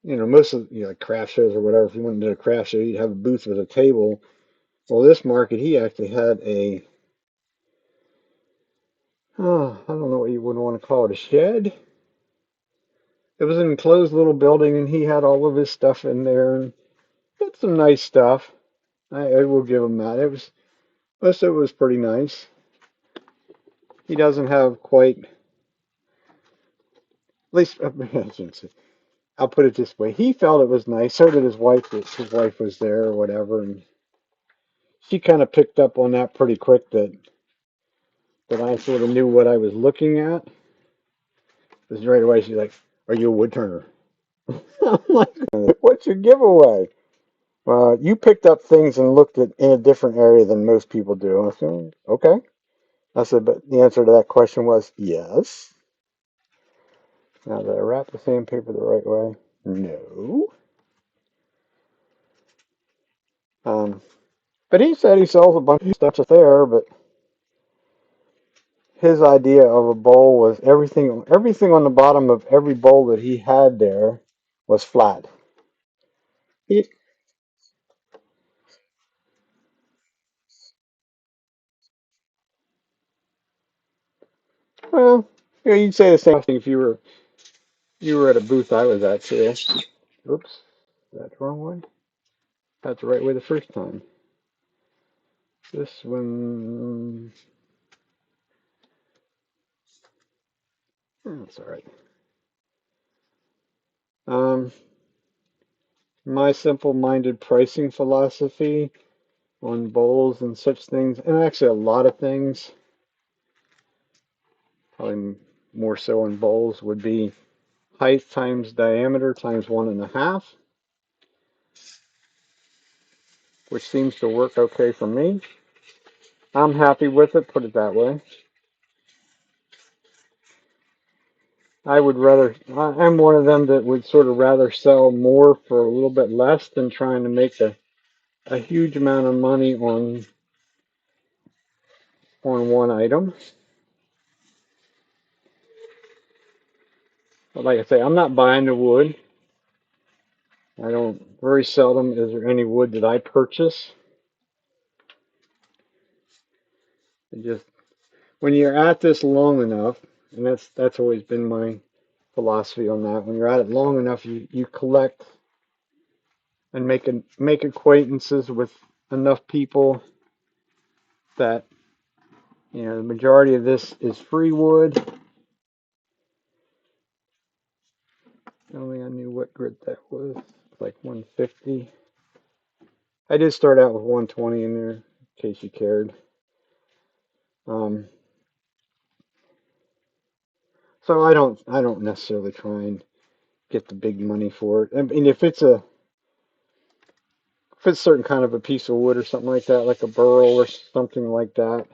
most of like craft shows or whatever. If you went to a craft show, you'd have a booth with a table. Well, this market, he actually had I don't know what you would want to call it, a shed. It was an enclosed little building, and he had all of his stuff in there, and had some nice stuff. I will give him that. Most of it was pretty nice. He doesn't have quite, at least I'll put it this way. He felt it was nice. So did his wife. His wife was there or whatever, and she kind of picked up on that pretty quick that I sort of knew what I was looking at. Because right away she's like, "Are you a wood turner?" I'm like, "What's your giveaway?" You picked up things and looked at in a different area than most people do. I said, "Okay." I said, "But the answer to that question was yes." Now, did I wrap the sandpaper the right way? No. Um, but he said he sells a bunch of stuff there, but his idea of a bowl was everything on the bottom of every bowl that he had there was flat. He, well, you'd say the same thing if you were at a booth I was at too. Oops, that's the wrong way. That's the right way the first time. This one, that's all right. Um, my simple-minded pricing philosophy on bowls and such things, and actually a lot of things, probably more so on bowls, would be height times diameter times 1.5, which seems to work okay for me. I'm happy with it, put it that way. I'm one of them that would sort of rather sell more for a little bit less than trying to make a huge amount of money on one item. But like I say, I'm not buying the wood. I don't, very seldom is there any wood that I purchase. It just, when you're at this long enough, and that's always been my philosophy on that. When you're at it long enough, you collect and make acquaintances with enough people that the majority of this is free wood. I don't think I knew what grit that was. Like 150. I did start out with 120 in there, in case you cared. Um, so I don't necessarily try and get the big money for it. I mean, if it's certain kind of a piece of wood or something like that, like a burl or something like that,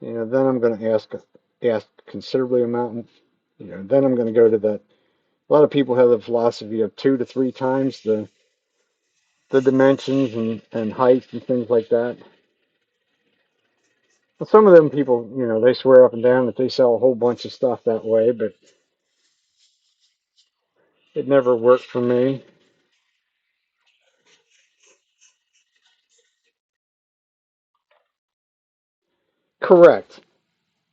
then I'm going to ask considerably amount. Then I'm going to go to that. A lot of people have the philosophy of 2 to 3 times the dimensions and height and things like that. Well, some of them people, they swear up and down that they sell a whole bunch of stuff that way, but it never worked for me. Correct.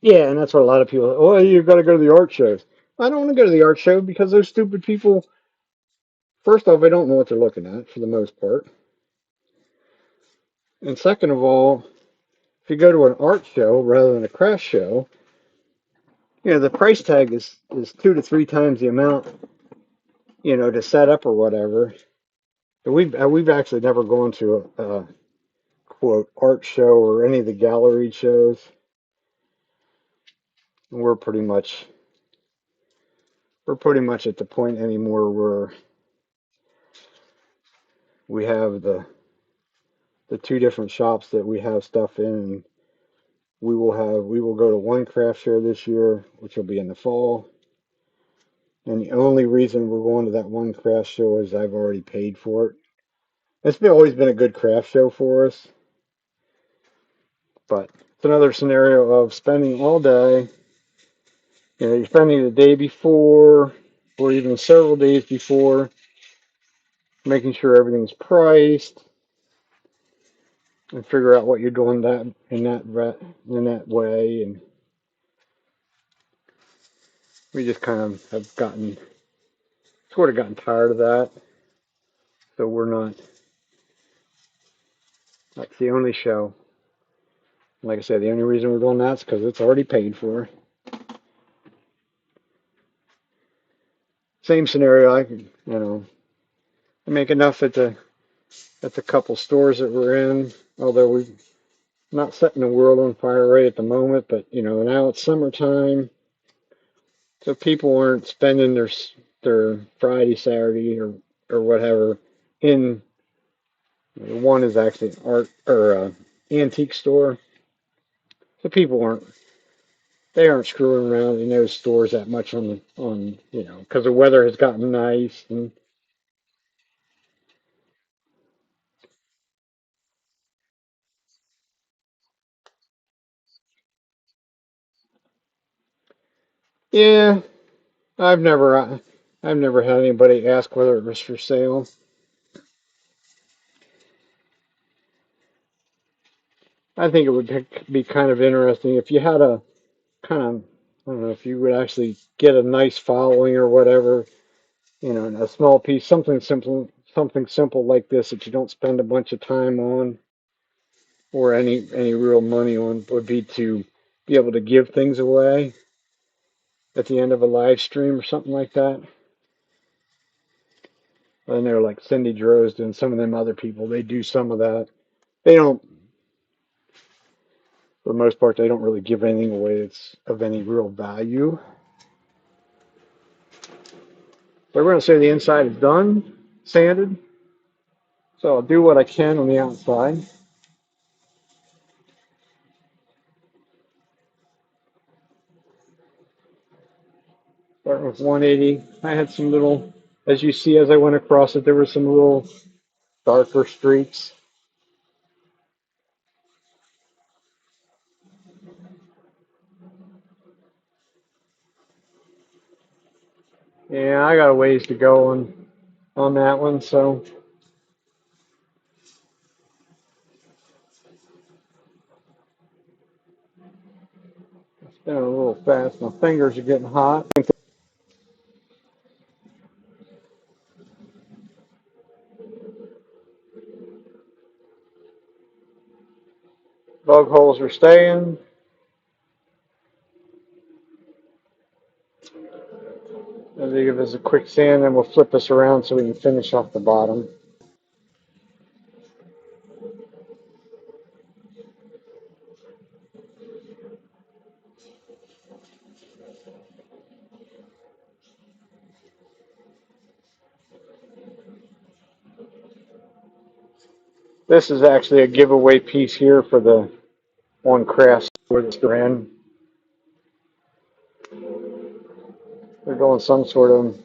Yeah, and that's what a lot of people. Oh, you've got to go to the art shows. I don't want to go to the art show because those stupid people. First off, they don't know what they're looking at for the most part, and second of all, if you go to an art show rather than a craft show, the price tag is 2 to 3 times the amount, to set up or whatever. We've actually never gone to a quote art show or any of the gallery shows. We're pretty much we're pretty much at the point anymore where we have the two different shops that we have stuff in, and we will go to one craft show this year, which will be in the fall. And the only reason we're going to that one craft show is I've already paid for it. Always been a good craft show for us, but It's another scenario of spending all day. You're spending the day before, or even several days before, making sure everything's priced, and figure out what you're doing in that way. And we just kind of have gotten tired of that. So we're not. That's the only show. Like I said, the only reason we're doing that is because it's already paid for. Same scenario. I make enough at the couple stores that we're in. Although we're not setting the world on fire right at the moment, but now it's summertime, so people aren't spending their Friday, Saturday, or whatever in. One is actually an art or antique store, so people aren't screwing around in those stores that much because the weather has gotten nice. And yeah, I've never I've never had anybody ask whether it was for sale. I think it would be kind of interesting if you had a kind of, I don't know, if you would actually get a nice following or whatever, a small piece, something simple like this that you don't spend a bunch of time on or any real money on, would be to be able to give things away at the end of a live stream or something like that. And they're like Cindy Drozd and some of them other people, they do some of that. They don't, for the most part, they don't really give anything away that's of any real value. But we're going to say the inside is done, sanded. So I'll do what I can on the outside. Starting with 180. I had some little, as you see as I went across it, there were some little darker streaks. Yeah, I got a ways to go on that one, so it's been a little fast. My fingers are getting hot. Bug holes are staying. I'll give us a quick sand, and we'll flip this around so we can finish off the bottom. This is actually a giveaway piece here for the one craft store that they're in. They're doing some sort of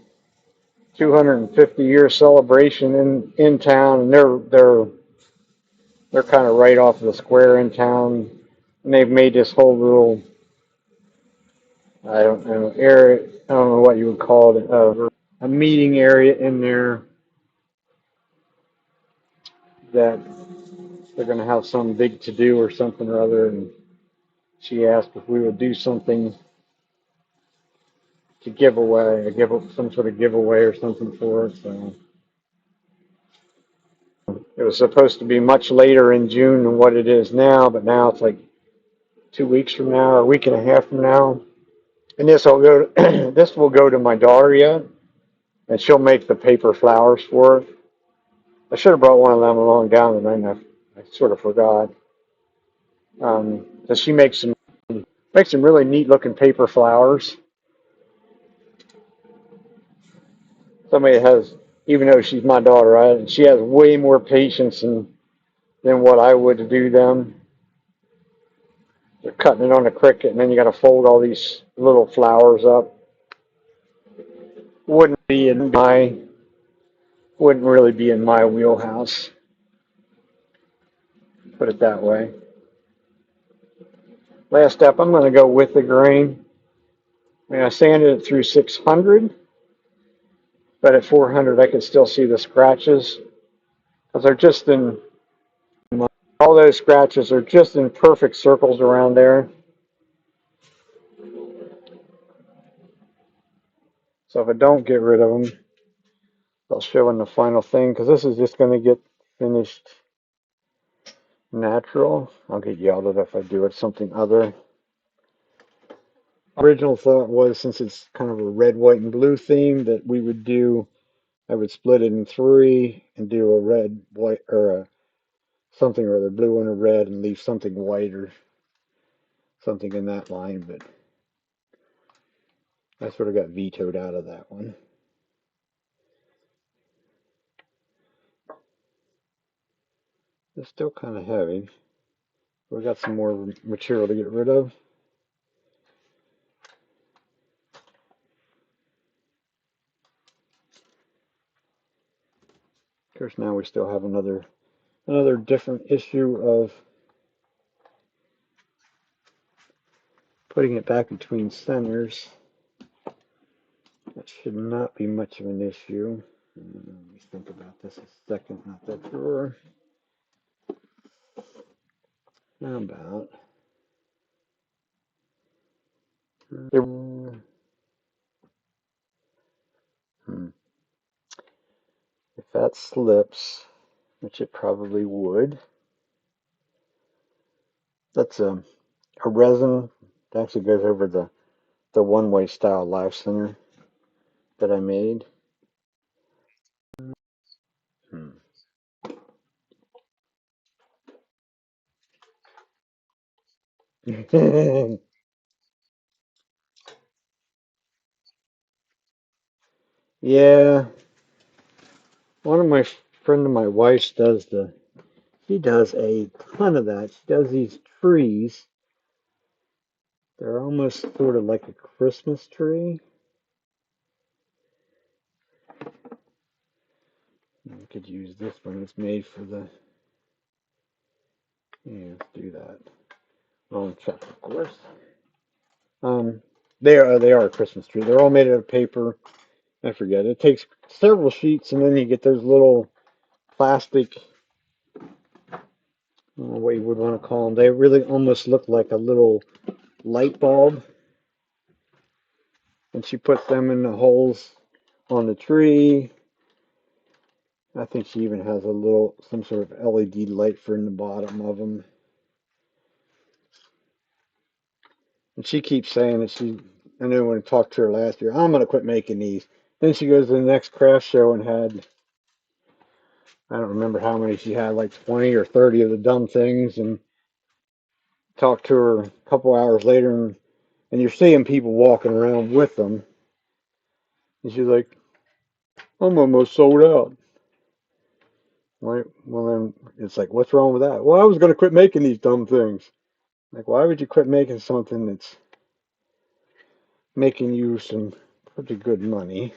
250-year celebration in town, and they're kind of right off the square in town, and they've made this whole little, I don't know, area. I don't know what you would call it, a meeting area in there that they're going to have some big to do or something or other. And she asked if we would do something to give away, some sort of giveaway or something for it. So it was supposed to be much later in June than what it is now, but now it's like 2 weeks from now, or a week and a half from now. And this will go to, this will go to my daughter yet, and she'll make the paper flowers for it. I should have brought one of them along down the night. I sort of forgot. So she makes some really neat looking paper flowers. Somebody that has, even though she's my daughter, right? She has way more patience than what I would to do them. They're cutting it on a cricket, and then you got to fold all these little flowers up. Wouldn't be in my wouldn't really be in my wheelhouse. Put it that way. Last step, I'm going to go with the grain. I mean, I sanded it through 600, but at 400 I can still see the scratches because they're just in, all those scratches are just in perfect circles around there. So if I don't get rid of them, I'll show in the final thing because this is just going to get finished natural. I'll get yelled at if I do it something other. Original thought was, since it's kind of a red, white, and blue theme, that we would do, I would split it in three and do a red, white, or a something or other, blue and a red, and leave something white or something in that line, but I sort of got vetoed out of that one. It's still kind of heavy. We got some more material to get rid of. Of course, now we still have another different issue of putting it back between centers. That should not be much of an issue. Let me think about this a second. Not that drawer. How about if that slips, which it probably would. That's a resin that actually goes over the one-way style live center that I made. Yeah, one of my friend of my wife's does she does a ton of that. She does these trees. They're almost sort of like a Christmas tree. I could use this one. It's made for the, yeah, let's do that. Wrong check, of course. They are a Christmas tree. They're all made out of paper. I forget. It takes several sheets, and then you get those little plastic, I don't know what you would want to call them. They really almost look like a little light bulb. And she puts them in the holes on the tree. I think she even has some sort of LED light for in the bottom of them. And she keeps saying that I know when I talked to her last year, I'm going to quit making these. Then she goes to the next craft show and I don't remember how many she had, like 20 or 30 of the dumb things, and talked to her a couple hours later, and you're seeing people walking around with them. And she's like, I'm almost sold out. Right? Well, then it's like, what's wrong with that? Well, I was going to quit making these dumb things. Like, why would you quit making something that's making you some pretty good money?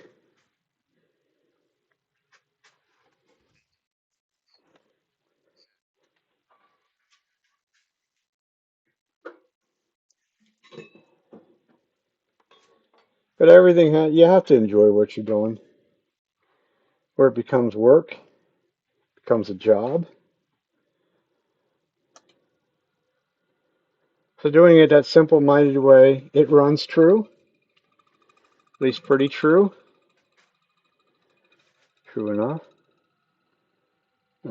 But you have to enjoy what you're doing. Where it becomes work, becomes a job. So doing it that simple-minded way, it runs true, at least pretty true. True enough.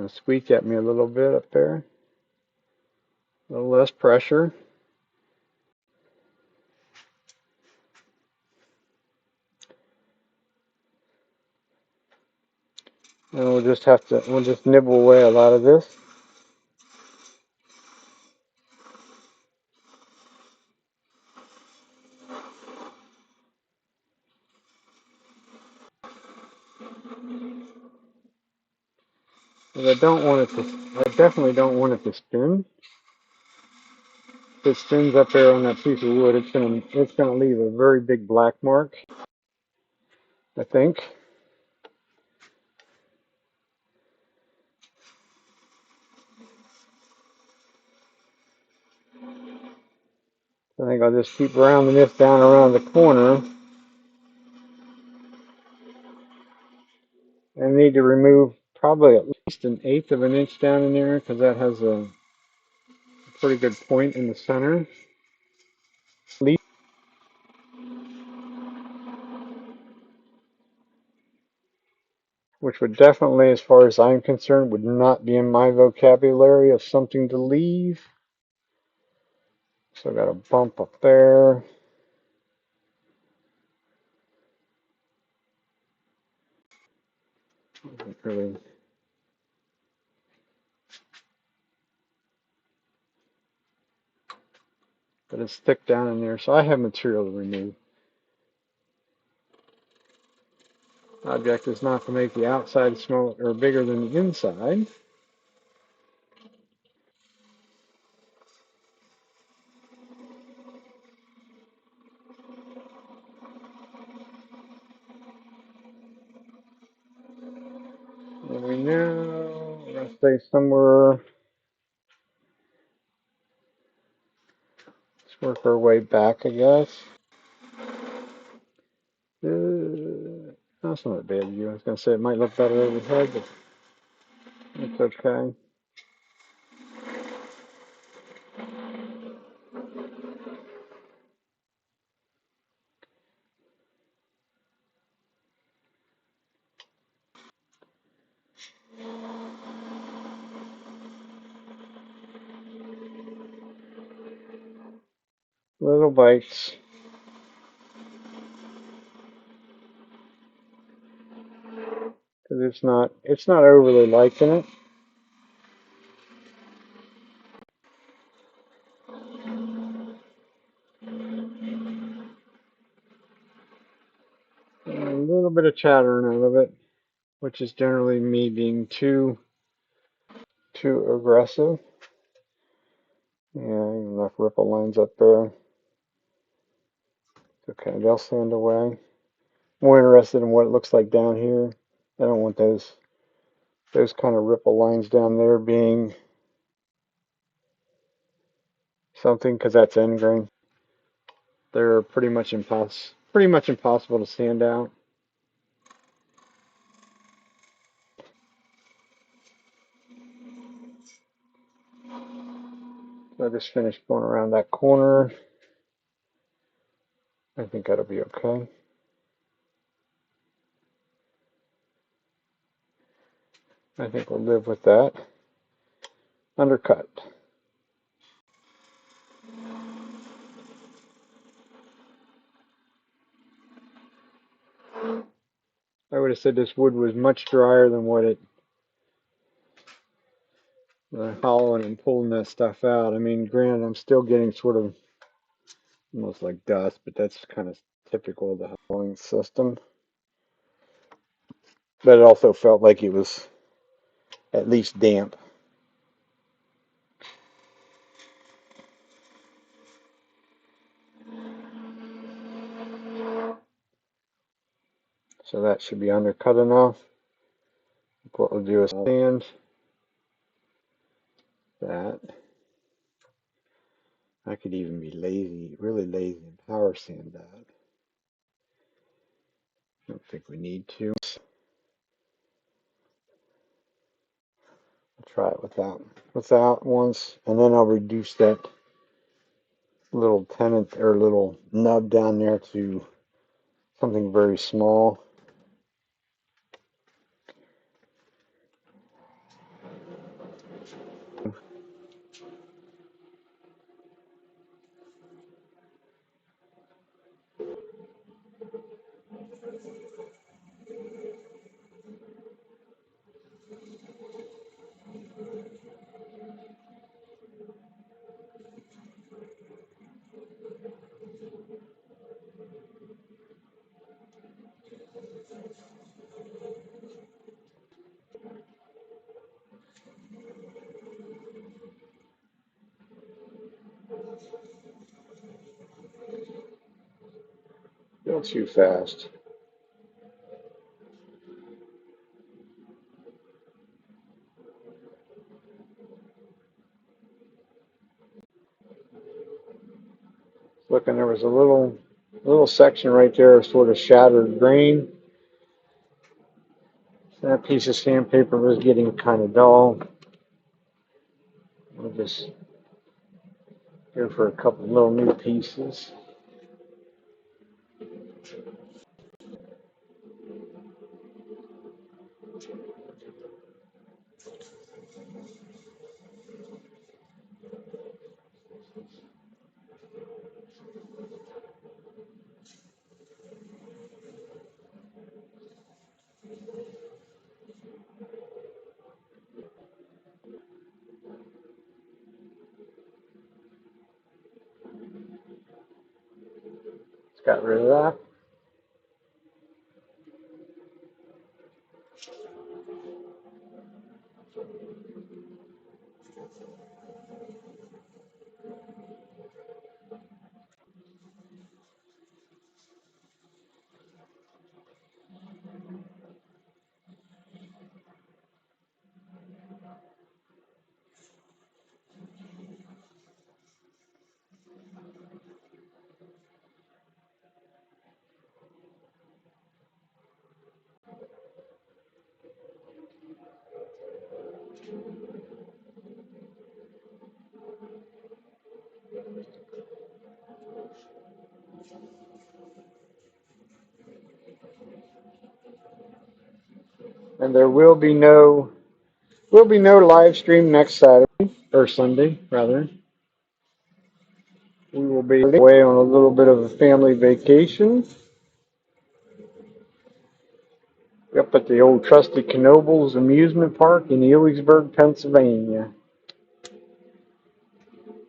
Squeak at me a little bit up there. A little less pressure. And we'll just nibble away a lot of this. But I definitely don't want it to spin. If it spins up there on that piece of wood, it's gonna leave a very big black mark, I think. I'll just keep rounding this down around the corner. I need to remove probably at least 1/8 of an inch down in there because that has a pretty good point in the center. Which would definitely, as far as I'm concerned, would not be in my vocabulary of something to leave. So I got a bump up there. Really, but it's thick down in there, so I have material to remove. Object is not to make the outside smaller or bigger than the inside. And we now we're gonna stay somewhere. Let's work our way back, I guess. That's not a bad view. I was gonna say it might look better overhead, but it's okay. Little bites. Because it's not overly liking it. A little bit of chattering out of it, which is generally me being too aggressive. Yeah, enough ripple lines up there. Okay, they'll sand away. More interested in what it looks like down here. I don't want those kind of ripple lines down there being something because that's end grain. They're pretty much impossible to sand out. So I just finished going around that corner. I think that'll be okay. I think we'll live with that. Undercut. I would have said this wood was much drier than what it hollowing and pulling that stuff out. I mean, granted, I'm still getting sort of almost like dust, but that's kind of typical of the hollowing system. But it also felt like it was at least damp. So that should be undercut enough. What we'll do is sand that. I could even be lazy, really lazy, and power sand that. I don't think we need to. I'll try it without once, and then I'll reduce that little tenant or little nub down there to something very small. Not too fast. looking, there was a little section right there of sort of shattered grain. That piece of sandpaper was getting kind of dull. We'll just go for a couple little new pieces. Just got rid of that. And there will be no live stream next Saturday or Sunday rather. We will be away on a little bit of a family vacation up at the old trusty Knoebels Amusement Park in Ely'sburg, Pennsylvania.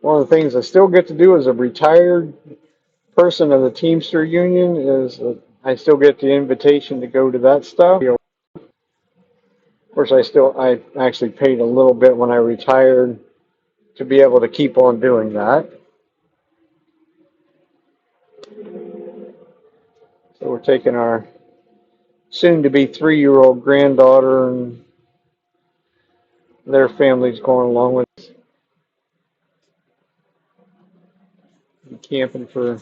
One of the things I still get to do as a retired person of the Teamster Union is I still get the invitation to go to that stuff. Of course, I actually paid a little bit when I retired to be able to keep on doing that. So we're taking our soon-to-be 3-year-old granddaughter and their families going along with us. Camping for a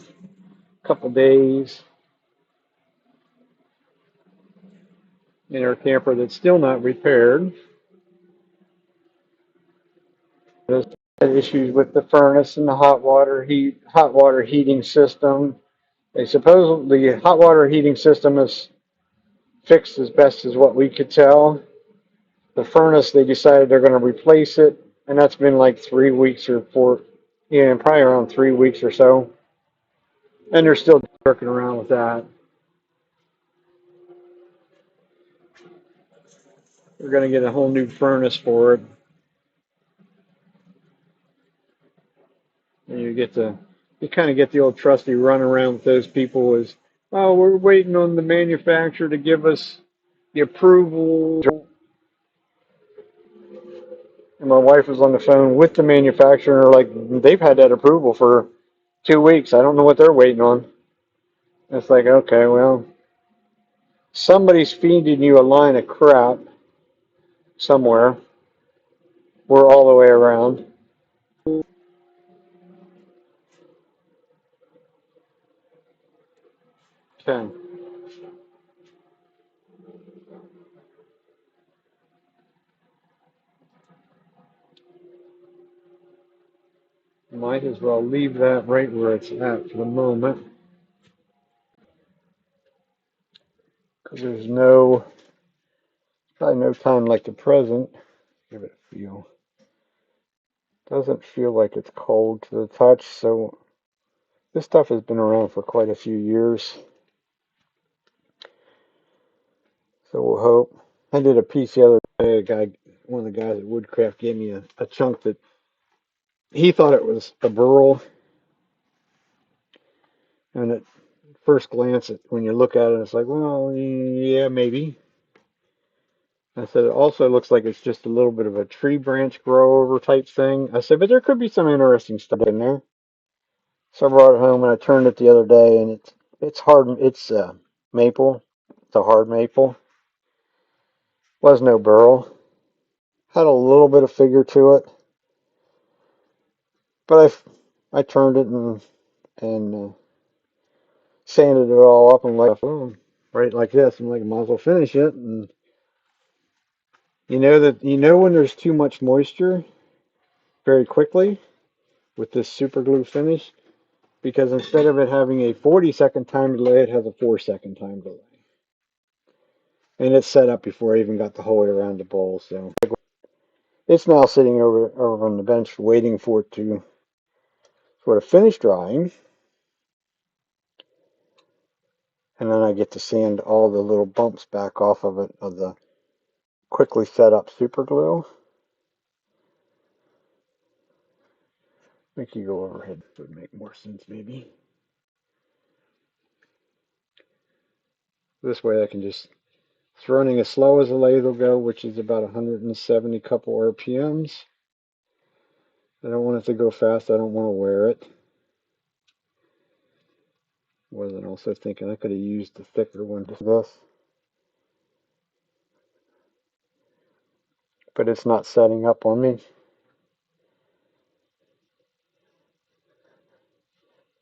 couple days in our camper that's still not repaired. There's issues with the furnace and the hot water heating system. They suppose the hot water heating system is fixed as best as what we could tell. The furnace, they decided they're going to replace it, and that's been like 3 weeks or probably around 3 weeks or so. And they're still working around with that. We're going to get a whole new furnace for it. And you kind of get the old trusty run around with those people is, oh, we're waiting on the manufacturer to give us the approval. And my wife was on the phone with the manufacturer, and they're like, they've had that approval for 2 weeks. I don't know what they're waiting on. It's like, okay, well, somebody's feeding you a line of crap somewhere. We're all the way around. Okay. Might as well leave that right where it's at for the moment. Because there's probably no time like the present. Give it a feel. Doesn't feel like it's cold to the touch, so this stuff has been around for quite a few years. So we'll hope. I did a piece the other day. One of the guys at Woodcraft gave me a chunk that he thought it was a burl, and at first glance, when you look at it, it's like, well, yeah, maybe. I said it also looks like it's just a little bit of a tree branch grow over type thing. I said, but there could be some interesting stuff in there. So I brought it home and I turned it the other day, and it's hard. It's maple. It's a hard maple. Was no burl. Had a little bit of figure to it, but I turned it and and sanded it all up. And like, oh, right like this. I'm like, might as well finish it. And you know when there's too much moisture very quickly with this super glue finish, because instead of it having a 40-second time delay, it has a 4-second time delay. And it's set up before I even got the whole way around the bowl. So it's now sitting over on the bench waiting for it to sort of finish drying. And then I get to sand all the little bumps back off of it, of the quickly set up super glue. Make you go overhead would make more sense maybe. This way I can just, it's running as slow as the lathe will go, which is about 170 couple RPMs. I don't want it to go fast. I don't want to wear it. Wasn't also thinking I could have used the thicker one to this. But it's not setting up on me.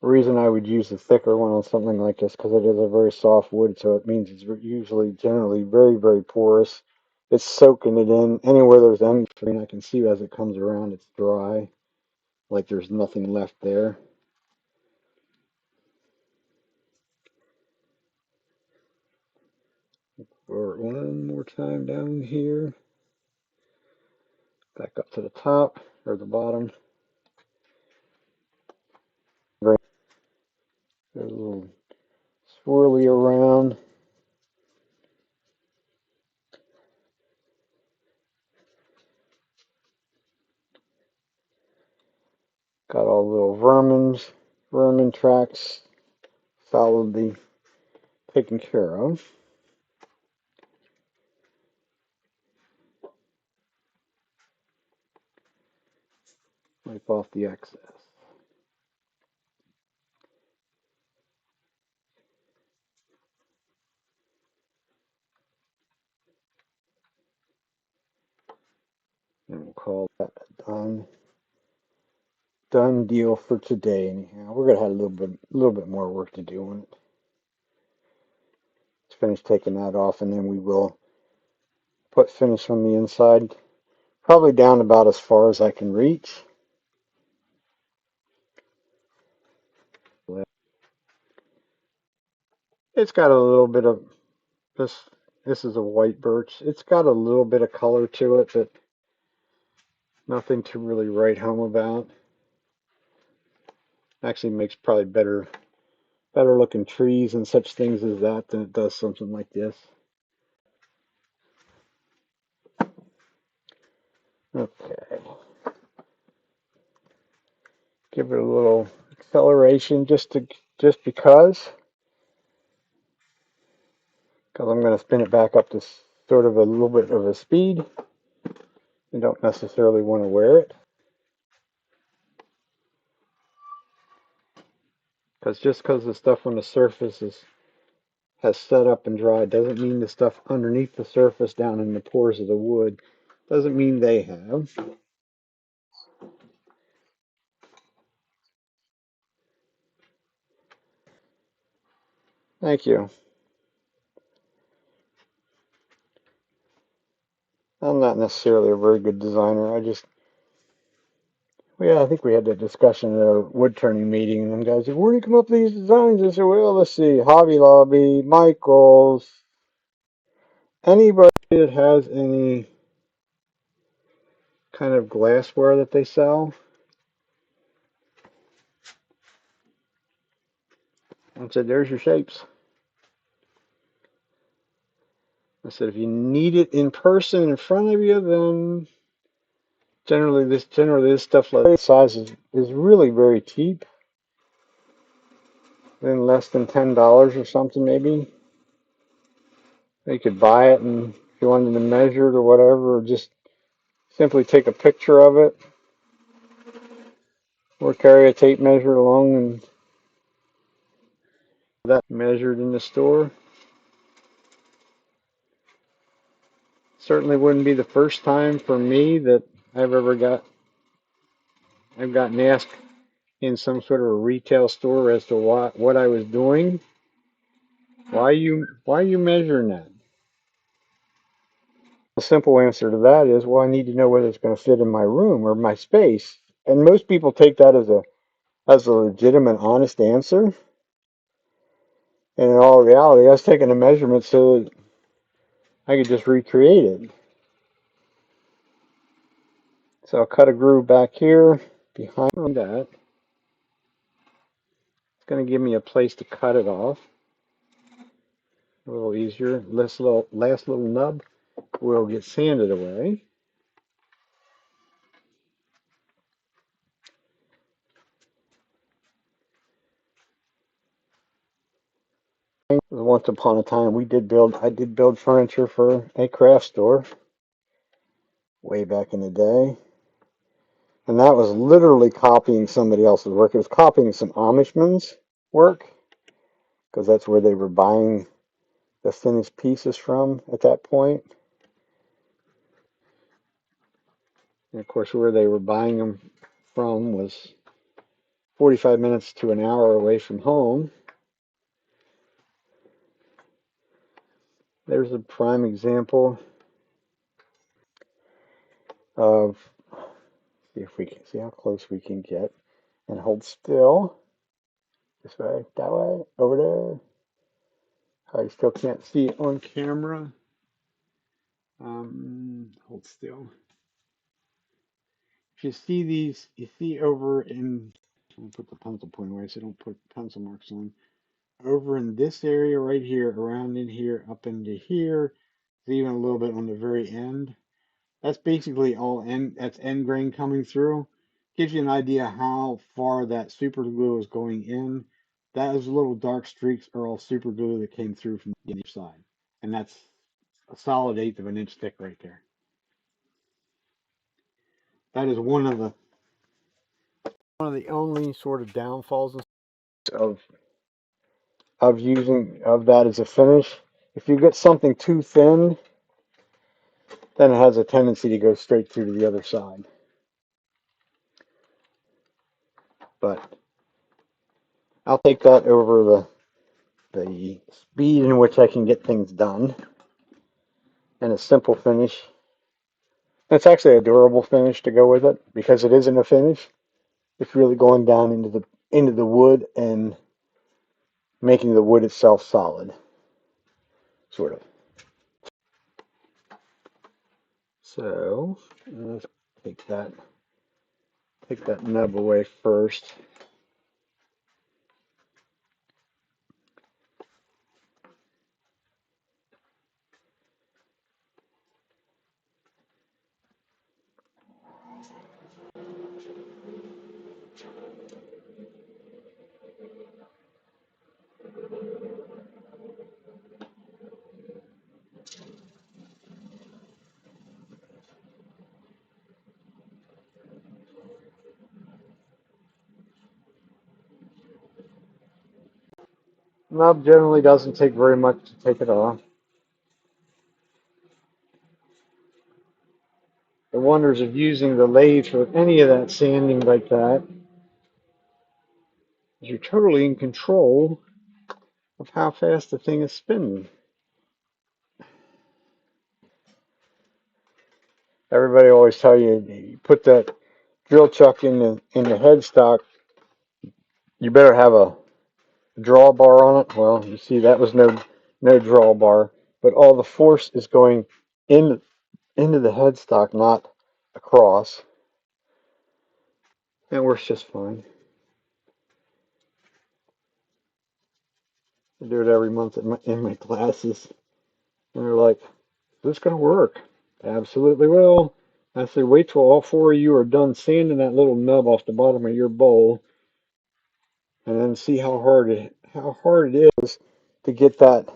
The reason I would use the thicker one on something like this, because it is a very soft wood, so it means it's usually generally very, very porous. It's soaking it in. Anywhere there's any screen, I can see as it comes around, it's dry. Like there's nothing left there. Or one more time down here. Back up to the top, or the bottom. There's a little swirly around. Got all the little vermin tracks solidly taken care of. Wipe off the excess. And we'll call that a done deal for today. Anyhow, we're gonna have a little bit more work to do on it. Let's finish taking that off, and then we will put finish on the inside. Probably down about as far as I can reach. It's got a little bit of this. This is a white birch. It's got a little bit of color to it, but nothing to really write home about. Actually makes probably better looking trees and such things as that than it does something like this. Okay. Give it a little acceleration just because I'm going to spin it back up to sort of a little bit of a speed. You don't necessarily want to wear it, because just because the stuff on the surface has set up and dried doesn't mean the stuff underneath the surface down in the pores of the wood doesn't mean they have. Thank you. I'm not necessarily a very good designer. Well, yeah, I think we had that discussion at our wood turning meeting, and them guys said, "Where do you come up with these designs?" I said, "Well, let's see, Hobby Lobby, Michaels, anybody that has any kind of glassware that they sell." I said, "There's your shapes." I said, "If you need it in person in front of you, then generally this stuff like this size is really very cheap, then less than $10 or something maybe. You could buy it, and if you wanted to measure it or whatever, or just simply take a picture of it, or carry a tape measure along and that measured in the store. Certainly wouldn't be the first time for me that I've gotten asked in some sort of a retail store as to what I was doing. Why are you measuring that? The simple answer to that is, well, I need to know whether it's going to fit in my room or my space. And most people take that as a legitimate, honest answer. And in all reality, I was taking a measurement so that I could just recreate it. So I'll cut a groove back here behind that. It's going to give me a place to cut it off. A little easier. This last little nub will get sanded away. Once upon a time, I did build furniture for a craft store way back in the day. And that was literally copying somebody else's work. It was copying some Amishmen's work because that's where they were buying the finished pieces from at that point. And of course, where they were buying them from was 45 minutes to an hour away from home. There's a prime example of, see if we can see how close we can get and hold still. This way, that way, over there. I still can't see it on camera. Hold still. If you see these, you see over in, I'll put the pencil point away so I don't put pencil marks on. Over in this area right here, around in here, up into here, even a little bit on the very end. That's basically all that's end grain coming through. Gives you an idea how far that super glue is going in. Those little dark streaks are all super glue that came through from the other side. And that's a solid 1/8 of an inch thick right there. That is one of the only sort of downfalls of using that as a finish. If you get something too thin, then it has a tendency to go straight through to the other side. But I'll take that over the speed in which I can get things done and a simple finish. It's actually a durable finish to go with it because it isn't a finish. It's really going down into the wood and making the wood itself solid, sort of. So let's take that nub away first. Nub generally doesn't take very much to take it off. The wonders of using the lathe for any of that sanding like that is you're totally in control of how fast the thing is spinning. Everybody always tell you put that drill chuck in the headstock, you better have a drawbar on it. Well, you see that was no drawbar, but all the force is going into the headstock, not across. And it works just fine. I do it every month in my classes. And they're like, is this going to work? Absolutely will. I said, wait till all 4 of you are done sanding that little nub off the bottom of your bowl, and then see how hard it is to get that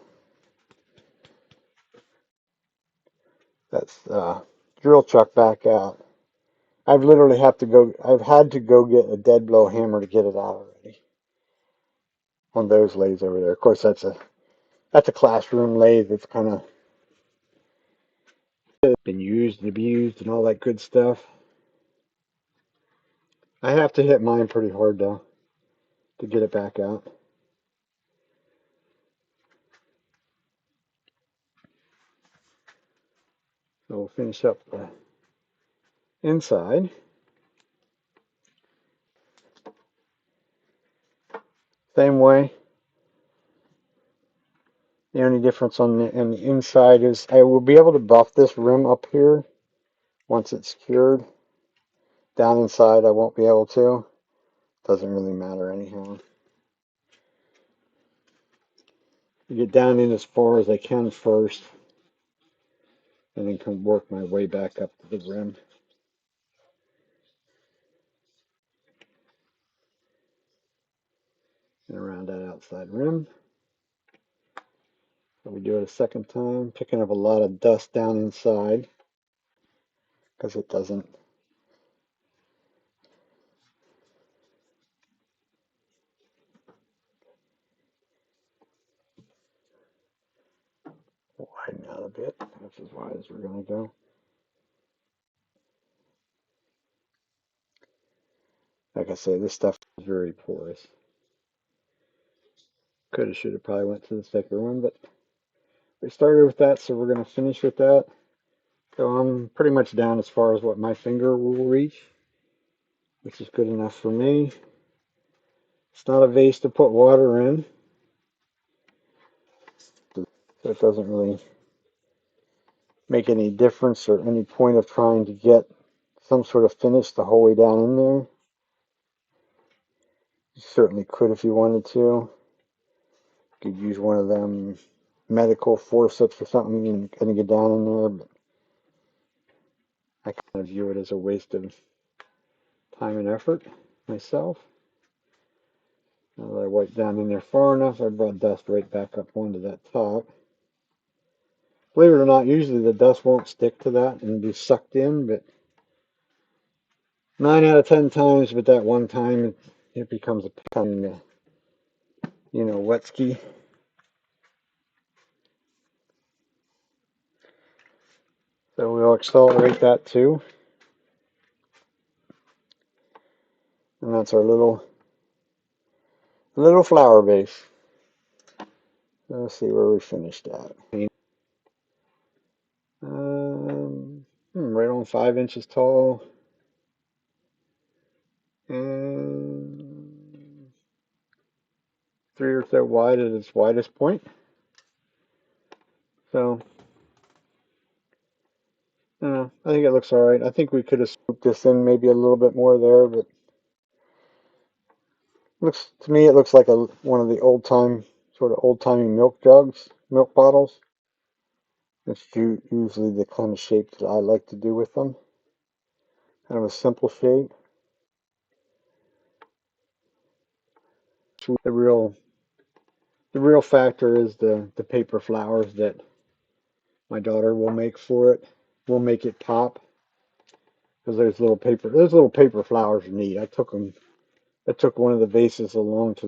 drill chuck back out. I've had to go get a dead blow hammer to get it out already on those lathes over there. Of course, that's a classroom lathe. It's kind of been used and abused and all that good stuff. I have to hit mine pretty hard though to get it back out. So we'll finish up the inside. Same way. The only difference on the inside is I will be able to buff this rim up here once it's cured. Down inside I won't be able to. Doesn't really matter anyhow. I get down in as far as I can first, and then can work my way back up to the rim and around that outside rim. So we do it a second time, picking up a lot of dust down inside because it doesn't widen out a bit. That's as wide as we're going to go. Like I say, this stuff is very porous. Could have, should have, probably went to the thicker one, but we started with that, so we're going to finish with that. So I'm pretty much down as far as what my finger will reach, which is good enough for me. It's not a vase to put water in, so it doesn't really make any difference or any point of trying to get some sort of finish the whole way down in there. You certainly could if you wanted to. You could use one of them medical forceps or something and kind of get down in there, but I kind of view it as a waste of time and effort myself. Now that I wiped down in there far enough, I brought dust right back up onto that top. Believe it or not, usually the dust won't stick to that and be sucked in, but 9 out of 10 times, but that one time it becomes a kind of, wet ski. So we'll accelerate that too. And that's our little flower base. Let's see where we finished at. Right on 5 inches tall. And 3 or so wide at its widest point. So, I think it looks alright. I think we could have swooped this in maybe a little bit more there, but looks to me it looks like one of the old-timey milk jugs, milk bottles. It's usually the kind of shape that I like to do with them. Kind of a simple shape. The real factor is the paper flowers that my daughter will make for it. We'll make it pop because those little paper flowers are neat. I took one of the vases along to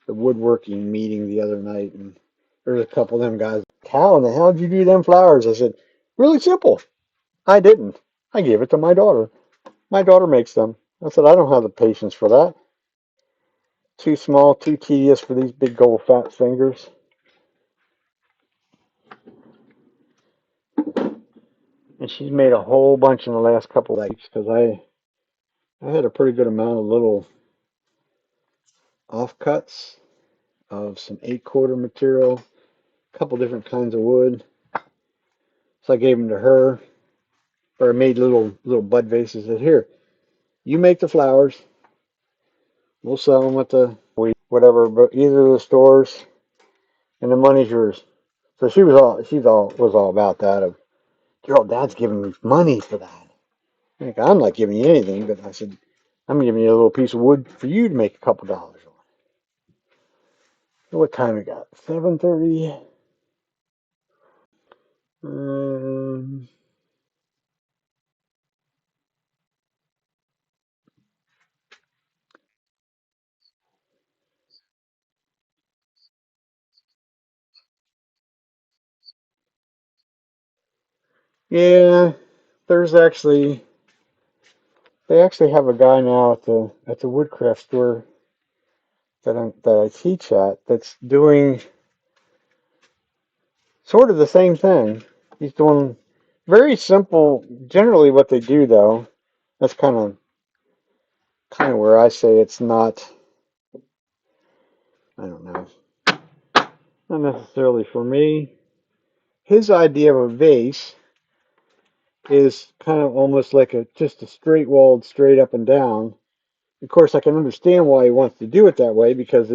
the woodworking meeting the other night, and there's a couple of them guys. How in the hell did you do them flowers? I said, really simple. I didn't. I gave it to my daughter. My daughter makes them. I said, I don't have the patience for that. Too small, too tedious for these big old fat fingers. And she's made a whole bunch in the last couple of weeks because I had a pretty good amount of little offcuts of some 8-quarter material, a couple different kinds of wood. So I gave them to her, or I made little bud vases. I said, here, you make the flowers. We'll sell them at the whatever, but either of the stores, and the money's yours. So she was all about that. Of Gerald, Dad's giving me money for that. I'm not giving you anything, but I said, I'm giving you a little piece of wood for you to make a couple dollars on. So what time we got? 7:30. Yeah, there's actually They actually have a guy now at the woodcraft store that I teach at that's doing sort of the same thing. He's doing very simple. Generally, what they do though, that's kind of where I say it's not. I don't know, not necessarily for me. His idea of a vase is kind of almost like a just a straight walled, straight up and down. Of course, I can understand why he wants to do it that way because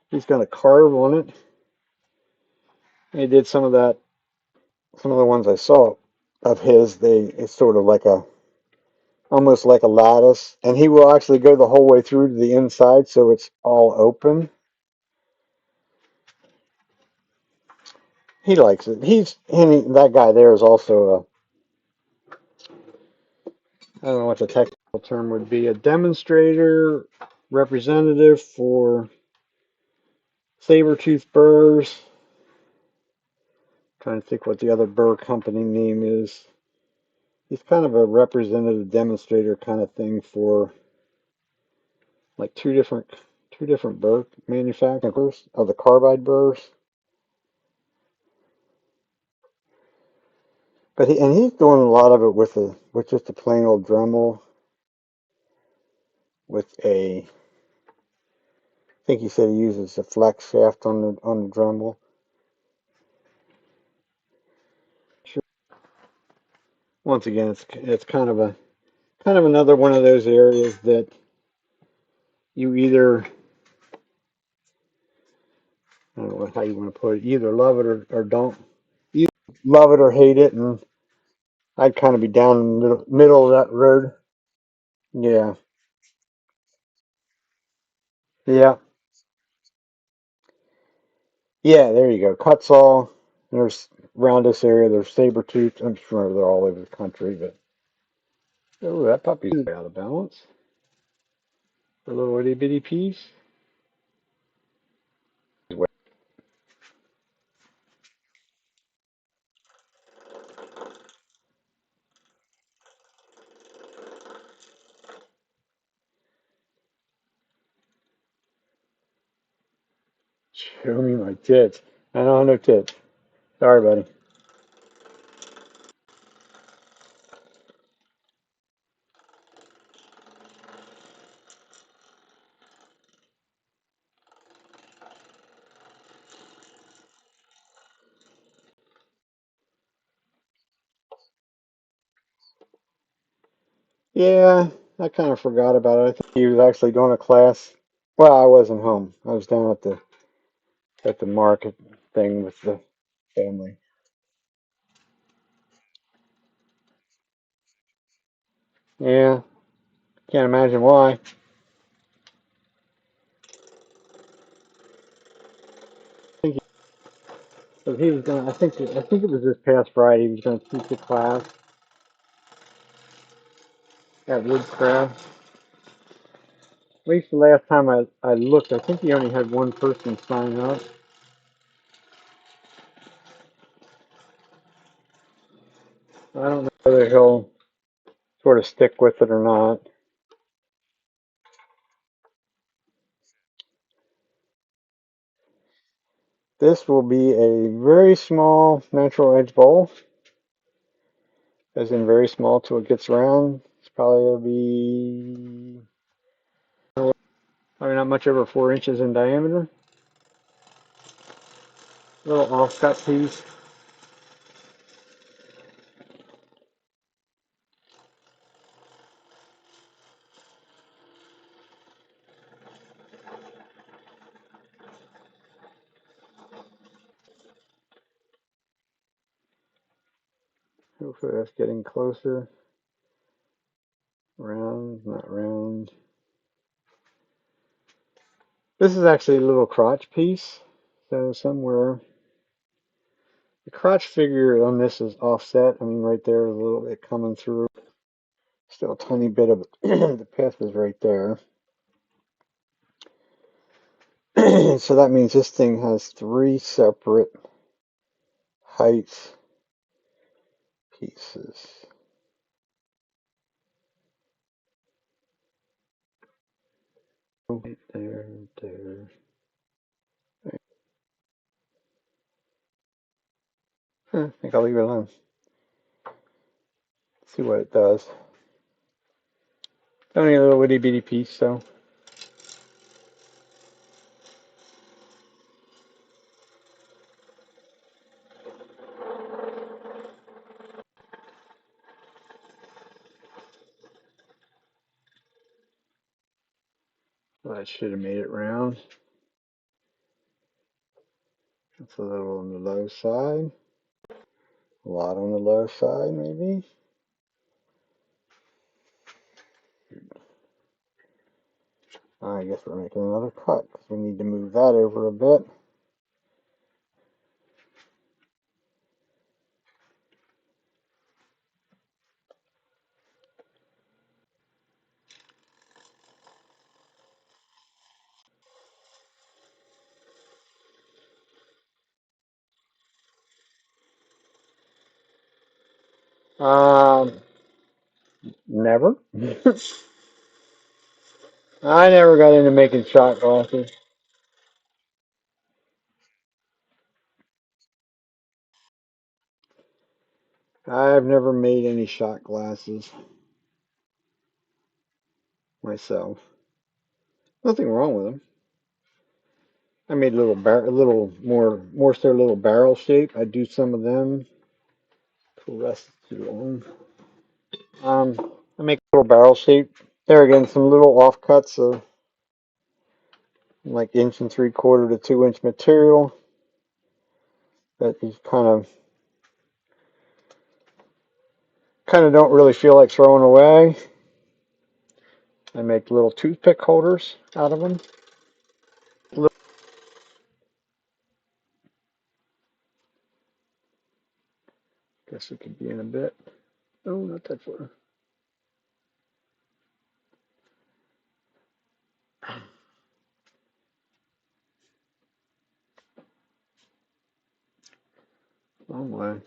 he's going to carve on it. He did some of that. Some of the ones I saw of his, it's sort of like a almost like a lattice, and he will actually go the whole way through to the inside, so it's all open. He likes it. That guy there is also I don't know what the technical term would be, a demonstrator representative for saber-tooth burrs. Trying to think what the other burr company name is. He's kind of a representative demonstrator kind of thing for like two different burr manufacturers of the carbide burrs. But he's doing a lot of it with just a plain old Dremel with I think he said he uses a flex shaft on the Dremel. Sure. Once again, it's kind of another one of those areas that you either I don't know how you want to put it, either love it or don't. You love it or hate it, and I'd kind of be down in the middle of that road. Yeah, yeah, yeah. There you go. Cuts all. There's around this area. There's saber tooth. I'm sure they're all over the country, but oh, that puppy's way out of balance. A little itty bitty piece. Show me my tits. I don't have no tits. Sorry, buddy. Yeah, I kind of forgot about it. I think he was actually doing a class. Well, I wasn't home. I was down at the market thing with the family. Yeah, can't imagine why. I think he was gonna. I think it was this past Friday. He was gonna teach a class at Woodcraft. At least the last time I looked, I think he only had one person sign up. I don't know whether he'll sort of stick with it or not. This will be a very small natural edge bowl, as in very small till it gets round. It's probably going to be probably not much over 4 inches in diameter. Little offcut piece. Hopefully that's getting closer. Round, not round. This is actually a little crotch piece. So somewhere the crotch figure on this is offset. I mean, right there is a little bit coming through. Still a tiny bit of the path is right there. So that means this thing has three separate height pieces. Right there, there. I think I'll leave it alone. See what it does. Only a little itty bitty piece, so. Well, I should have made it round. It's a little on the low side. A lot on the low side, maybe. I guess we're making another cut because we need to move that over a bit. Um, Never. I never got into making shot glasses. I've never made any shot glasses myself. Nothing wrong with them. I made a little more so little barrel shape. I do some of them. The rest is too long. I make a little barrel shape. There again, some little offcuts of like 1 3/4 to 2 inch material that you kind of don't really feel like throwing away. I make little toothpick holders out of them. Guess it could be in a bit. Oh, not that far. Long way.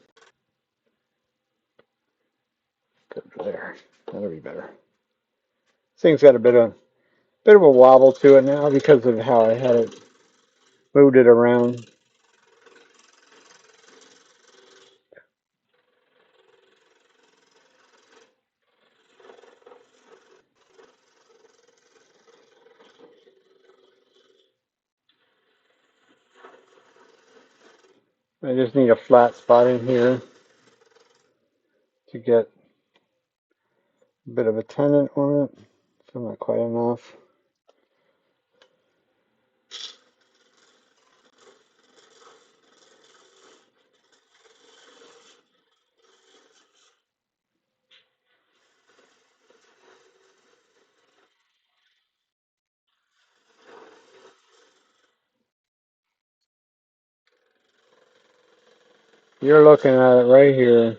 Go there. That'll be better. This thing's got a bit of a wobble to it now because of how I had it moved it around. I just need a flat spot in here to get a bit of a tendon on it. So not quite enough. You're looking at it right here.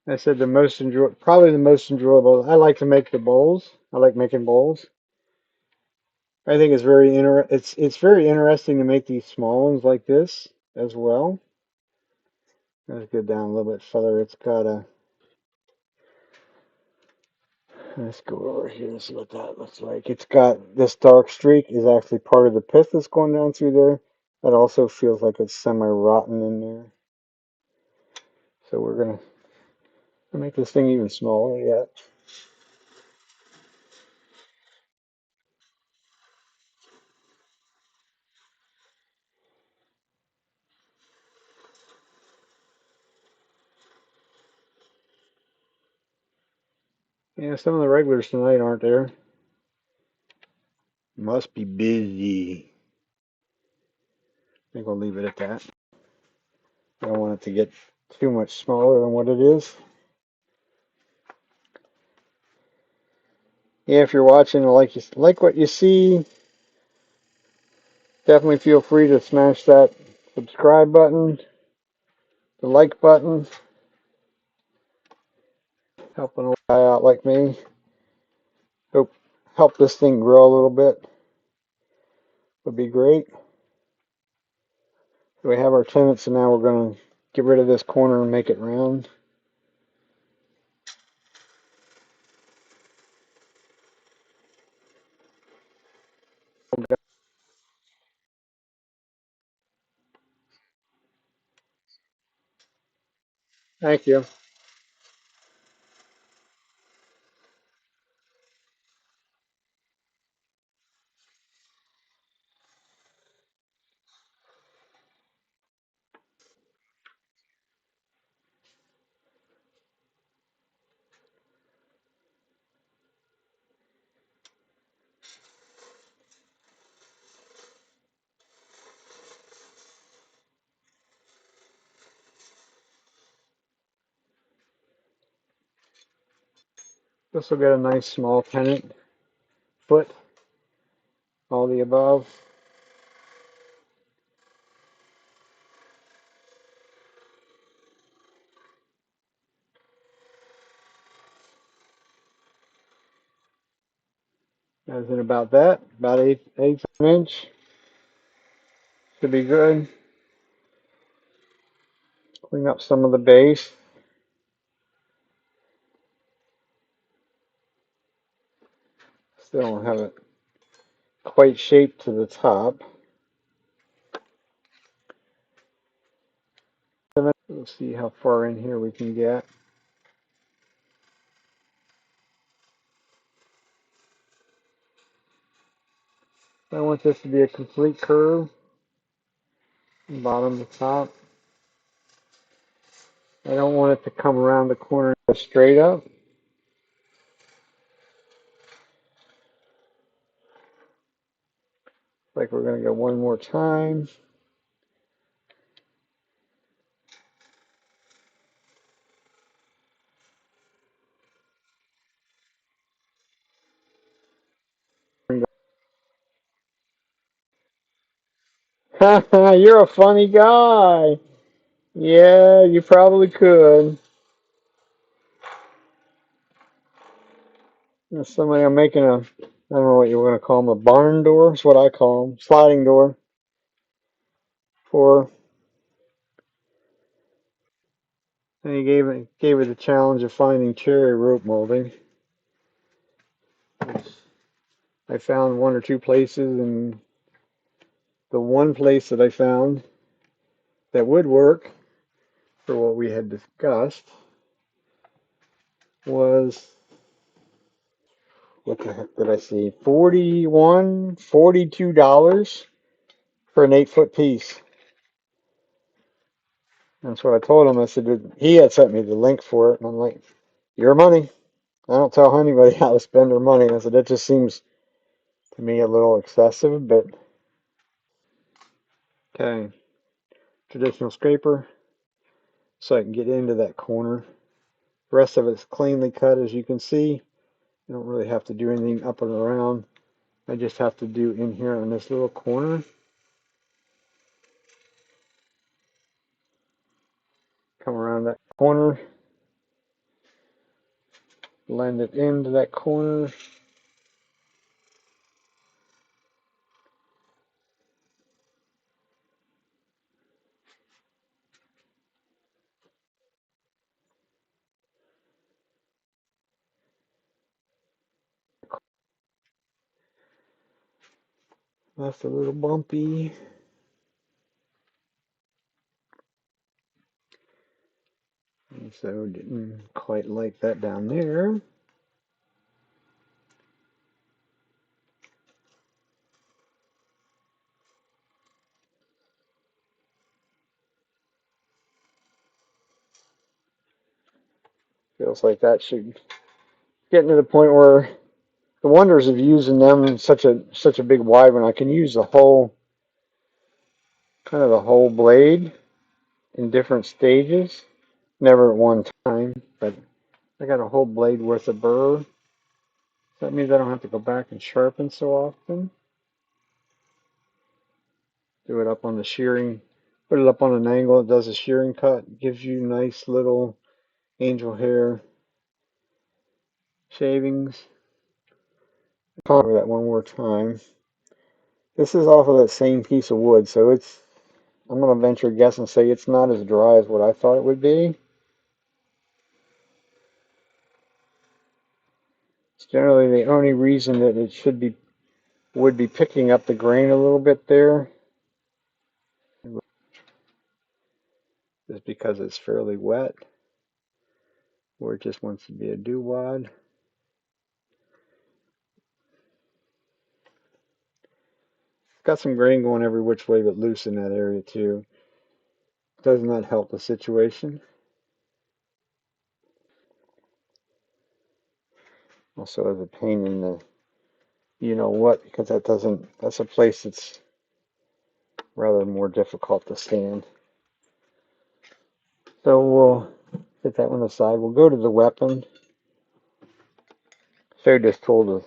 I said probably the most enjoyable. I like to make the bowls. I like making bowls. I think it's very interesting to make these small ones like this as well. Let's go down a little bit further. Let's go over here and see what that looks like. It's got this dark streak is actually part of the pith that's going down through there. That also feels like it's semi-rotten in there. So we're gonna make this thing even smaller yet. Yeah, some of the regulars tonight aren't there. Must be busy. I think I'll leave it at that. I don't want it to get too much smaller than what it is. Yeah, if you're watching and like what you see, definitely feel free to smash that subscribe button, the like button, helping a guy out like me. Help this thing grow a little bit would be great. So we have our tenants, and now we're going to get rid of this corner and make it round. Thank you. This will get a nice small pennant, foot, all the above. As in about that, about eighth of an inch. Should be good. Clean up some of the base. Still don't have it quite shaped to the top. We'll see how far in here we can get. I want this to be a complete curve, bottom to top. I don't want it to come around the corner straight up. Like we're going to go one more time. You're a funny guy. Yeah, you probably could. Somebody, I'm making a, I don't know what you want to call them, a barn door. That's what I call them, sliding door. For, and he gave it the challenge of finding cherry rope molding. I found one or two places, and the one place that I found that would work for what we had discussed was, what the heck did I see? $42 for an 8-foot piece. That's what I told him. I said, he had sent me the link for it, and I'm like, your money. I don't tell anybody how to spend their money. I said, that just seems to me a little excessive, but okay. Traditional scraper, so I can get into that corner. The rest of it's cleanly cut, as you can see. You don't really have to do anything up and around. I just have to do in here on this little corner. Come around that corner. Blend it into that corner. That's a little bumpy. And so didn't quite like that down there. Feels like that should get to the point where the wonders of using them such a big wide one. I can use the whole kind of the whole blade in different stages. Never at one time, but I got a whole blade worth of burr. That means I don't have to go back and sharpen so often. Do it up on the shearing, put it up on an angle. It does a shearing cut. Gives you nice little angel hair shavings. Cover that one more time. This is off of that same piece of wood, so I'm going to venture a guess and say it's not as dry as what I thought it would be. It's generally the only reason that it would be picking up the grain a little bit there is because it's fairly wet. or it just wants to be a doo-wad. Got some grain going every which way but loose in that area too. Does not help the situation. Also has a pain in the you know what, because that's a place that's rather more difficult to stand. So we'll set that one aside. We'll go to the weapon. Showed this tool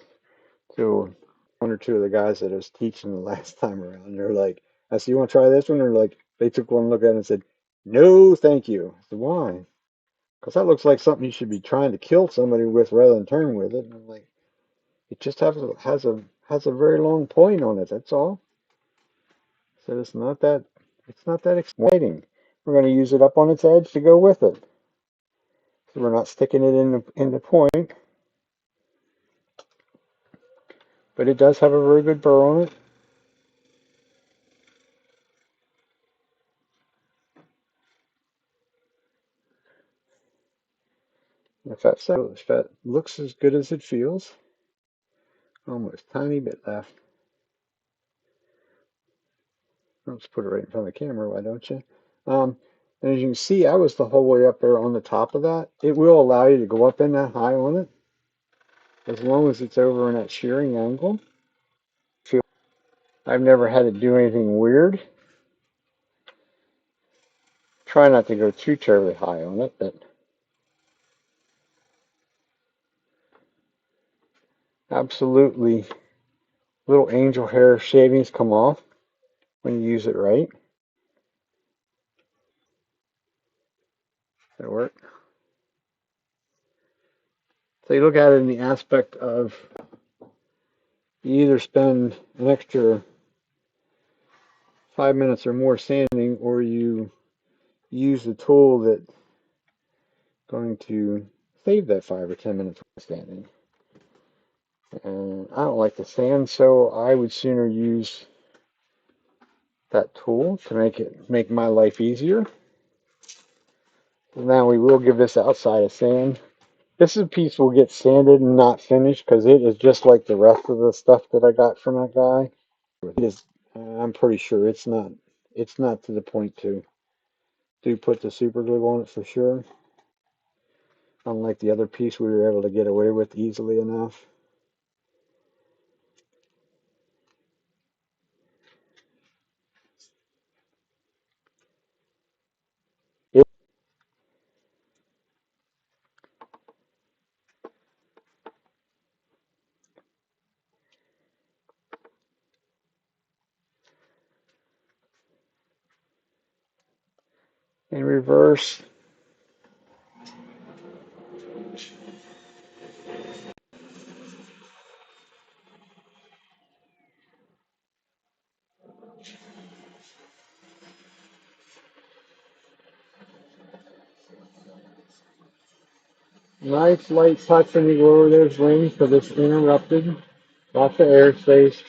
to one or two of the guys that I was teaching the last time around. They're like, I said, you want to try this one? They're like, they took one look at it and said, no, thank you. I said, why? Because that looks like something you should be trying to kill somebody with rather than turn with it. And I'm like, it just has a very long point on it. That's all. So it's not that exciting. We're going to use it up on its edge to go with it. So we're not sticking it in the point, but it does have a very good burr on it. If that looks as good as it feels, almost a tiny bit left. Let's put it right in front of the camera, why don't you? And as you can see, I was the whole way up there on the top of that. It will allow you to go up in that high on it, as long as it's over in that shearing angle. I've never had it do anything weird. Try not to go too terribly high on it, but absolutely little angel hair shavings come off when you use it right. That work. So you look at it in the aspect of you either spend an extra 5 minutes or more sanding, or you use the tool that's going to save that 5 or 10 minutes of sanding. And I don't like to sand, so I would sooner use that tool to make my life easier. Now we will give this outside a sand. This piece will get sanded and not finished because it is just like the rest of the stuff that I got from that guy. It is, I'm pretty sure it's not to the point to put the super glue on it for sure. Unlike the other piece, we were able to get away with easily enough. In reverse, nice light touch when you go over those rings because it's interrupted. Lots of air space.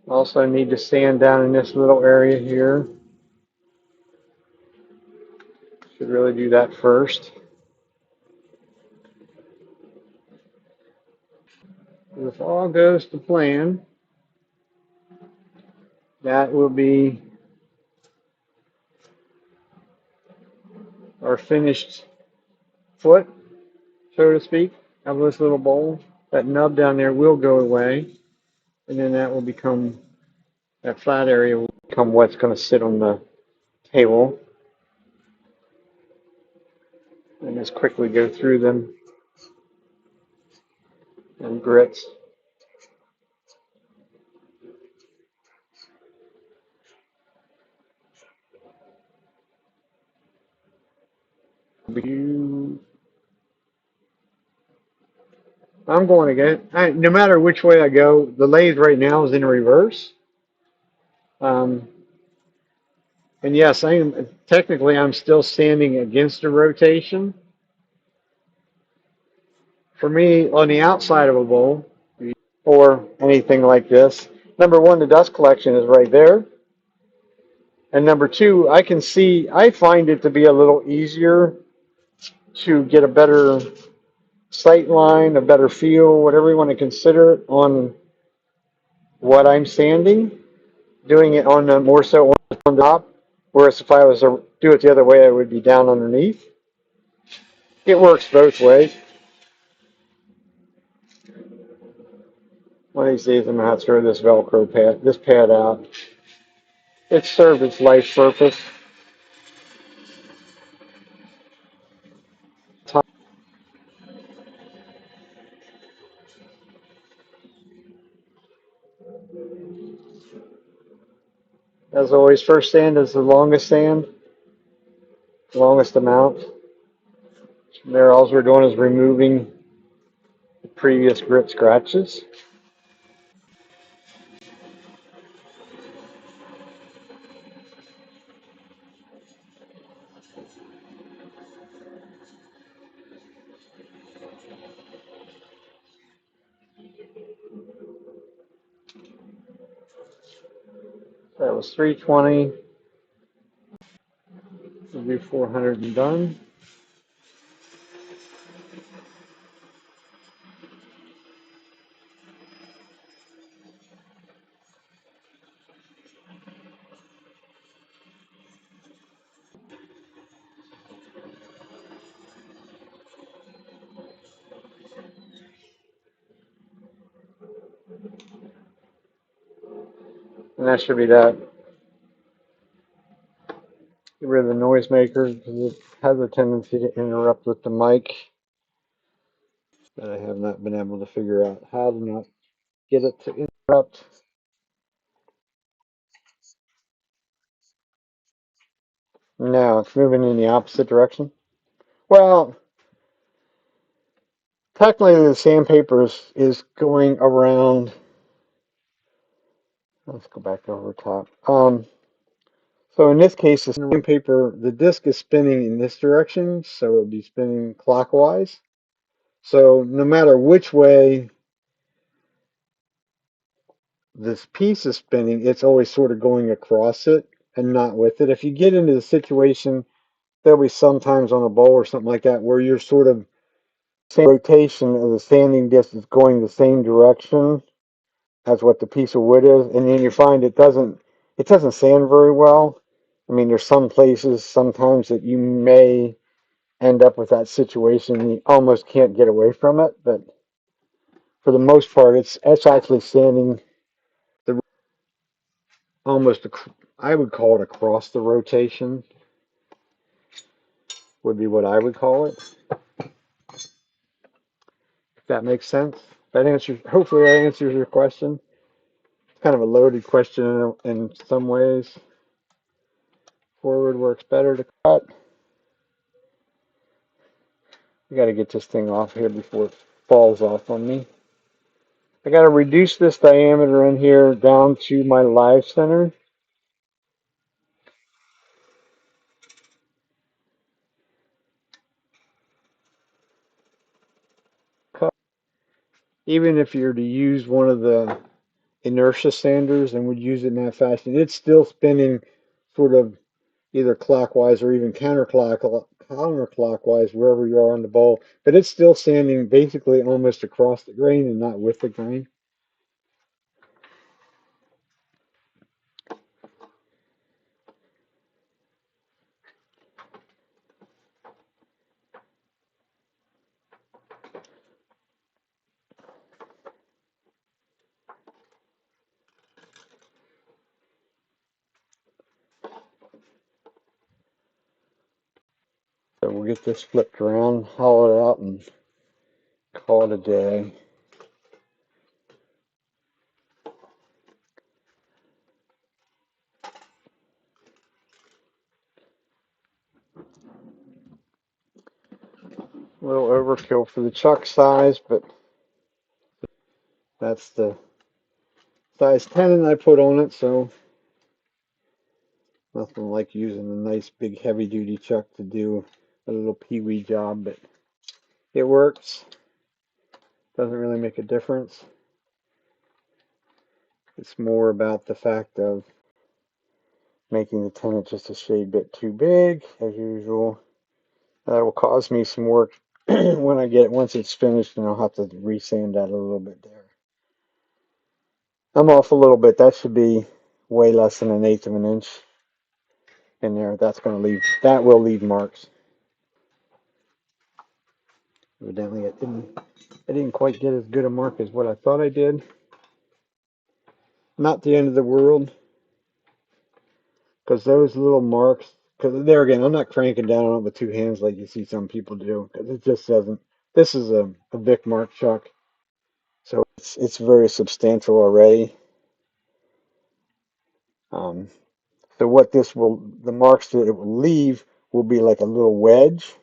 Also need to sand down in this little area here. Should really do that first. If all goes to plan, that will be our finished foot, so to speak, of this little bowl. That nub down there will go away, and then that flat area will become what's going to sit on the table. And just quickly go through them and grits. I'm going again. No matter which way I go, the lathe right now is in reverse. Um, and yes, I'm still standing against the rotation. For me, on the outside of a bowl, or anything like this. Number one, the dust collection is right there. And number two, I find it to be a little easier to get a better sight line, a better feel, whatever you want to consider it, on what I'm sanding, doing it on the more so on the top. Whereas if I was to do it the other way, I would be down underneath. It works both ways. One of these days, I'm gonna have to throw this pad out. It served its life purpose. As always, first sand is the longest sand, longest amount. From there, all we're doing is removing the previous grit scratches. That was 320. We'll do 400 and done. And that should be that. Get rid of the noisemaker because it has a tendency to interrupt with the mic. That I have not been able to figure out how to not get it to interrupt. Now it's moving in the opposite direction. Well, technically the sandpaper is going around. Let's go back over top. So in this case, the sandpaper, the disc is spinning in this direction, so it would be spinning clockwise. So no matter which way this piece is spinning, it's always sort of going across it and not with it. If you get into the situation, there'll be sometimes on a bowl or something like that where you're sort of same rotation of the sanding disc is going the same direction as what the piece of wood is, and then you find it doesn't sand very well. I mean, there's some places sometimes that you may end up with that situation. You almost can't get away from it, but for the most part, it's actually sanding the almost. I would call it across the rotation would be what I would call it. If that makes sense. Hopefully that answers your question. It's kind of a loaded question in some ways. Forward works better to cut. I got to get this thing off here before it falls off on me. I got to reduce this diameter in here down to my live center. Even if you're to use one of the inertia sanders and would use it in that fashion, it's still spinning sort of either clockwise or even counterclockwise wherever you are on the bowl, but it's still sanding basically almost across the grain and not with the grain. So we'll get this flipped around, hollow it out, and call it a day. A little overkill for the chuck size, but that's the size tenon I put on it, so nothing like using a nice big heavy duty chuck to do a little peewee job, but it works. Doesn't really make a difference. It's more about the fact of making the tenant just a shade bit too big, as usual. That will cause me some work when once it's finished, and I'll have to resand that a little bit there. I'm off a little bit. That should be way less than 1/8 of an inch in there. That will leave marks. Evidently, I didn't quite get as good a mark as what I thought I did. Not the end of the world, because those little marks, because there again, I'm not cranking down on it with two hands like you see some people do, because it just doesn't. This is a Vic mark chuck, so it's very substantial already. Um, so the marks that it will leave will be like a little wedge,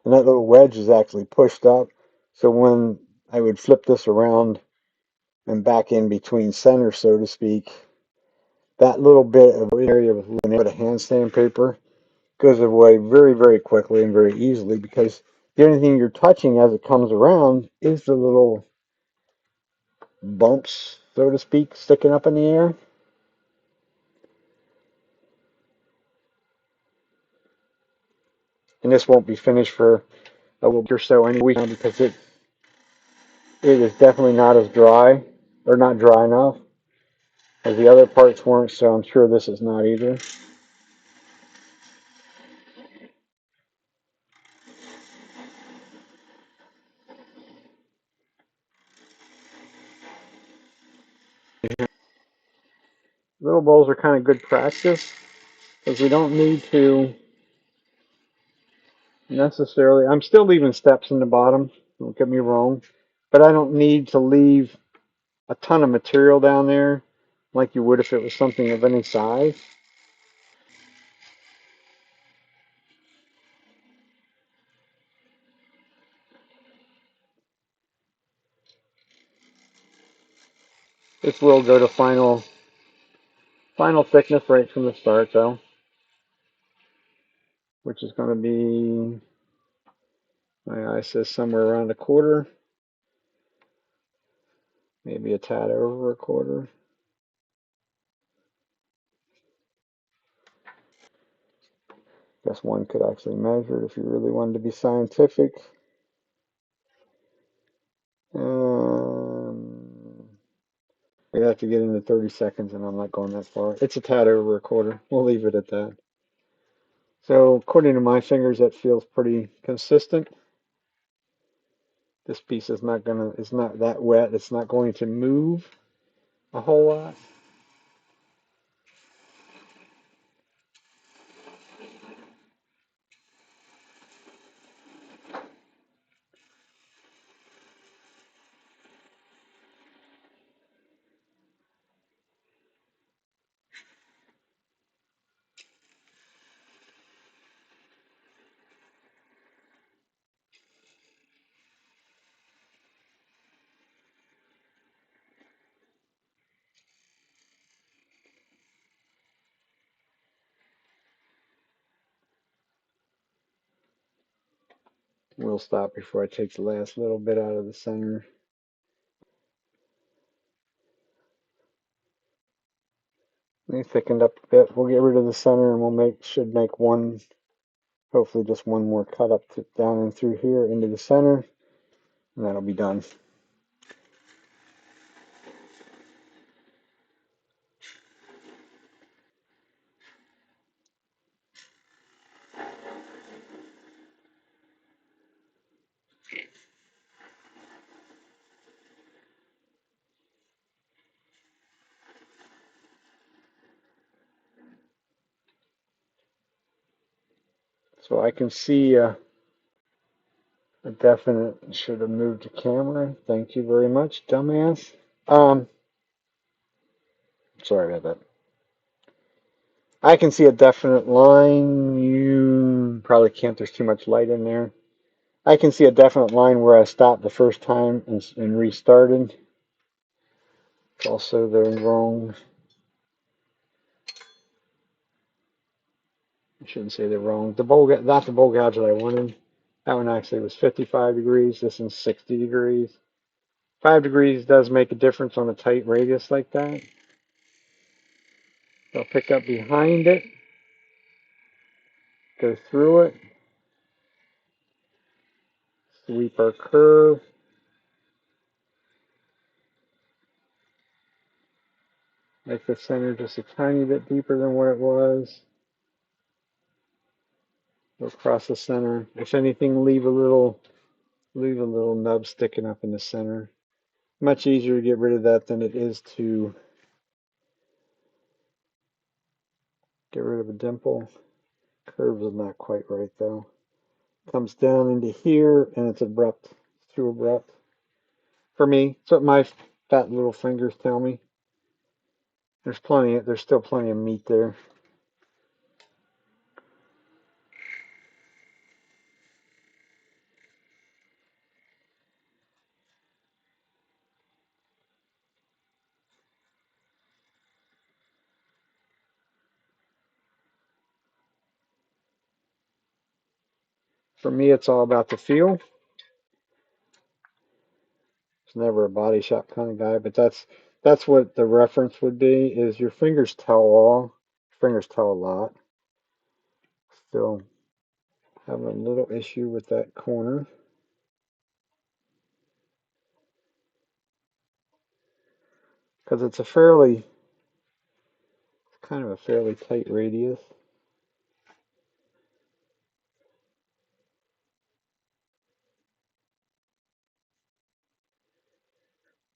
and that little wedge is actually pushed up. So when I would flip this around and back in between center, so to speak, that little bit of area with a bit of hand sandpaper goes away very, very quickly and very easily, because the only thing you're touching as it comes around is the little bumps, so to speak, sticking up in the air. And this won't be finished for a week or so anyway, because it is definitely not as dry, or not dry enough, as the other parts weren't, so I'm sure this is not either. Little bowls are kind of good practice, because we don't need to necessarily, I'm still leaving steps in the bottom, don't get me wrong, but I don't need to leave a ton of material down there like you would if it was something of any size. This will go to final thickness right from the start though, which is going to be, my eye says somewhere around 1/4, maybe a tad over 1/4. Guess one could actually measure it if you really wanted to be scientific. We have to get into 30 seconds, and I'm not going that far. It's a tad over 1/4. We'll leave it at that. So according to my fingers, that feels pretty consistent. This piece is not that wet. It's not going to move a whole lot. We'll stop before I take the last little bit out of the center. They thickened up a bit. We'll get rid of the center, and should make one, hopefully just one more cut up down and through here into the center, and that'll be done. So I can see a definite, should have moved the camera. Thank you very much, dumbass. Sorry about that. I can see a definite line. You probably can't, there's too much light in there. I can see a definite line where I stopped the first time and restarted. It's also the wrong, I shouldn't say the wrong, not the bowl gouge that I wanted. That one actually was 55 degrees. This one's 60 degrees. 5 degrees does make a difference on a tight radius like that. I'll pick up behind it, go through it, sweep our curve. Make the center just a tiny bit deeper than what it was. Go across the center. If anything, leave a little nub sticking up in the center. Much easier to get rid of that than it is to get rid of a dimple. Curve is not quite right though. Comes down into here and it's abrupt. It's too abrupt. For me, it's what my fat little fingers tell me. There's still plenty of meat there. For me, it's all about the feel. It's never a body shop kind of guy, but that's what the reference would be, is your fingers tell all. Your fingers tell a lot. Still having a little issue with that corner. Because it's kind of a fairly tight radius.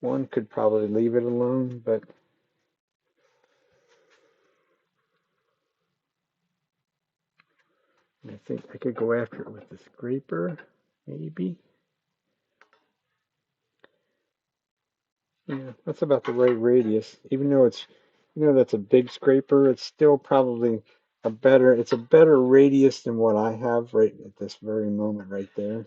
One could probably leave it alone, but I think I could go after it with the scraper, maybe. Yeah, that's about the right radius. Even though that's a big scraper, it's still probably it's a better radius than what I have right at this very moment right there.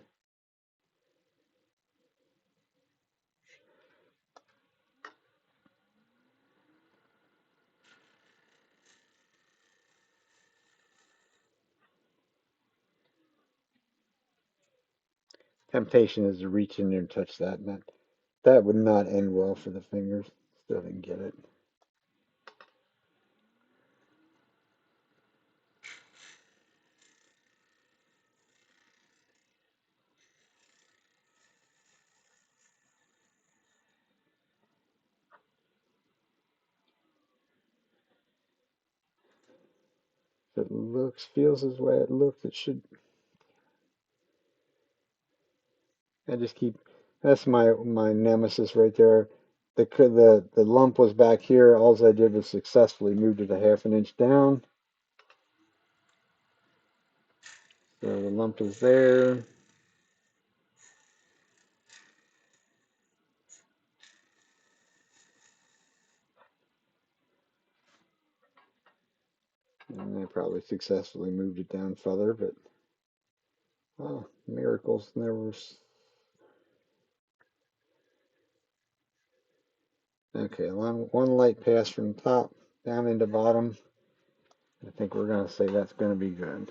Temptation is to reach in there and touch that, and that would not end well for the fingers. Still didn't get it. If it feels as way it looks, it should. I just keep. That's my nemesis right there. The lump was back here. All I did was successfully moved it a half an inch down. So the lump is there. And I probably successfully moved it down further, but oh, miracles never. Okay, one light pass from top down into bottom. I think we're going to say that's going to be good.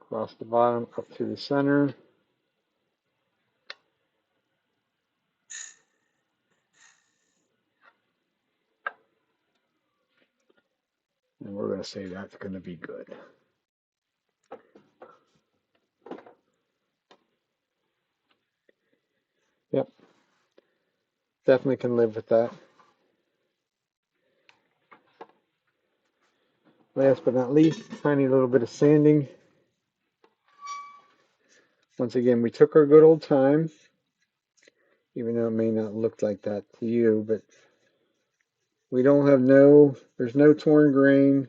Across the bottom, up through the center. And we're going to say that's going to be good. Yep, definitely can live with that. Last but not least, tiny little bit of sanding. Once again, we took our good old time, even though it may not look like that to you, but we don't have there's no torn grain.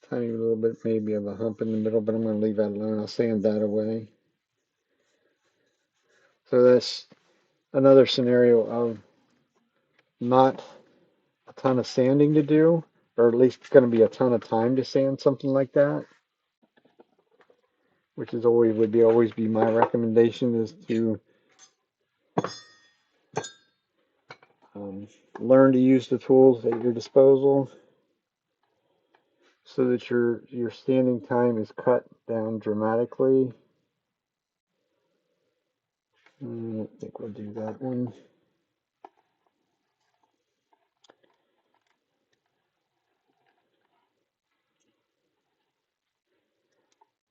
Tiny little bit maybe of a hump in the middle, but I'm going to leave that alone. I'll sand that away. So that's another scenario of not a ton of sanding to do, or at least it's going to be a ton of time to sand something like that, which is always be my recommendation, is to learn to use the tools at your disposal. so that your standing time is cut down dramatically. I think we'll do that one.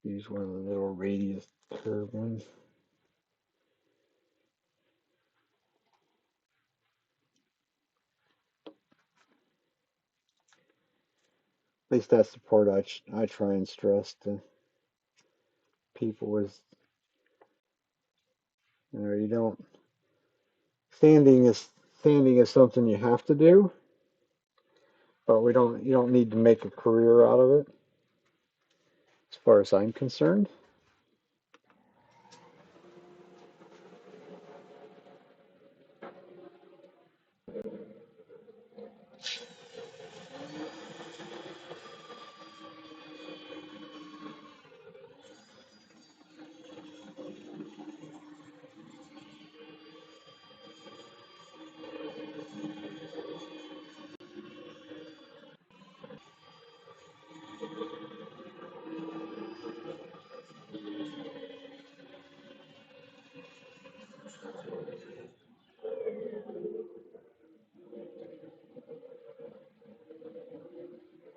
Use one of the little radius curve ones. At least that's the part I try and stress to people is, you don't standing is standing is something you have to do, but you don't need to make a career out of it, as far as I'm concerned.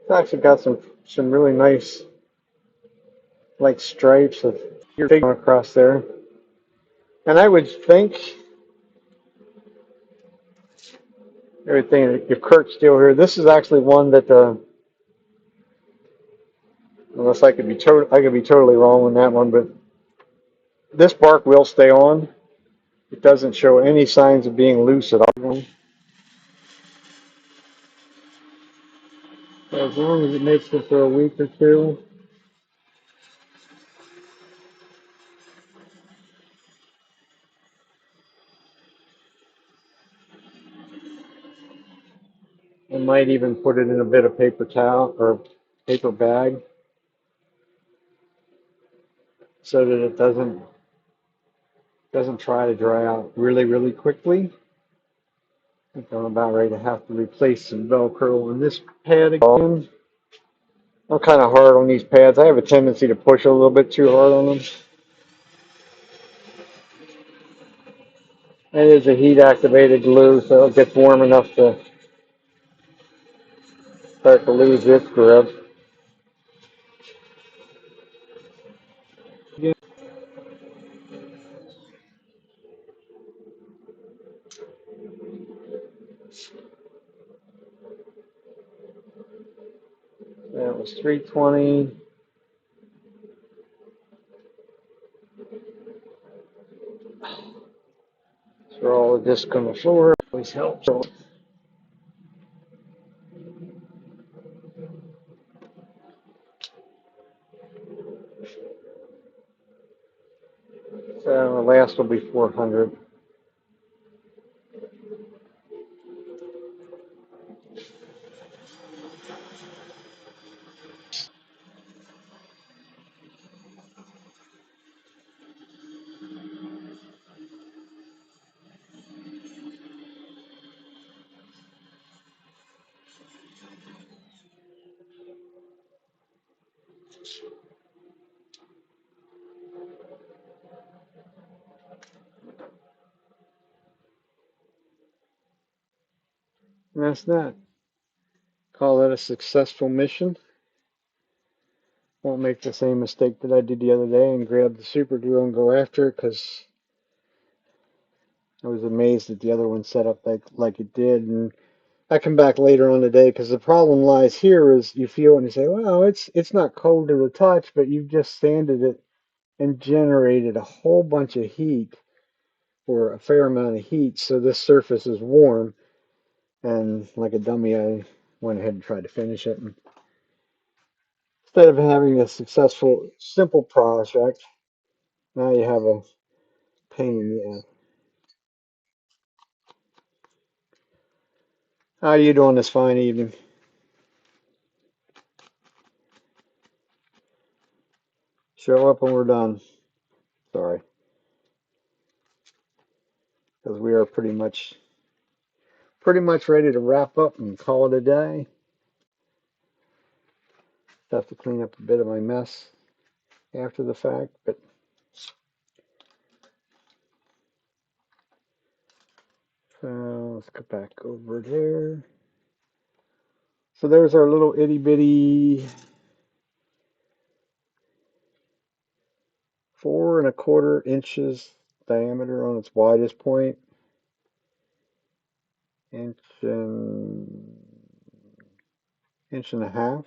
It's actually got some really nice like stripes of your going across there, and I would think everything. If Kurt's still here, this is actually one that unless I could be totally wrong on that one, but this bark will stay on. It doesn't show any signs of being loose at all. As long as it makes it for a week or two. I might even put it in a bit of paper towel or paper bag so that it doesn't try to dry out really quickly. I think I'm about ready to have to replace some Velcro on this pad again. I'm kind of hard on these pads. I have a tendency to push a little bit too hard on them. It is a heat activated glue, so it gets warm enough to start to lose its grip. That was 320. Throw all the disc on the floor. Always helps. So the last will be 400. And that's that. Call that a successful mission. Won't make the same mistake that I did the other day and grab the super glue and go after it because I was amazed that the other one set up like it did. And I come back later on today because the problem lies here is you feel and you say, well, it's not cold to the touch, but you've just sanded it and generated a whole bunch of heat or a fair amount of heat. So this surface is warm. And like a dummy, I went ahead and tried to finish it. And instead of having a successful, simple project, now you have a pain in the ass. How are you doing this fine evening? Show up when we're done. Sorry, because we are pretty much ready to wrap up and call it a day. Have to clean up a bit of my mess after the fact, but let's go back over there. So there's our little itty bitty 4¼ inches diameter on its widest point, inch and a half.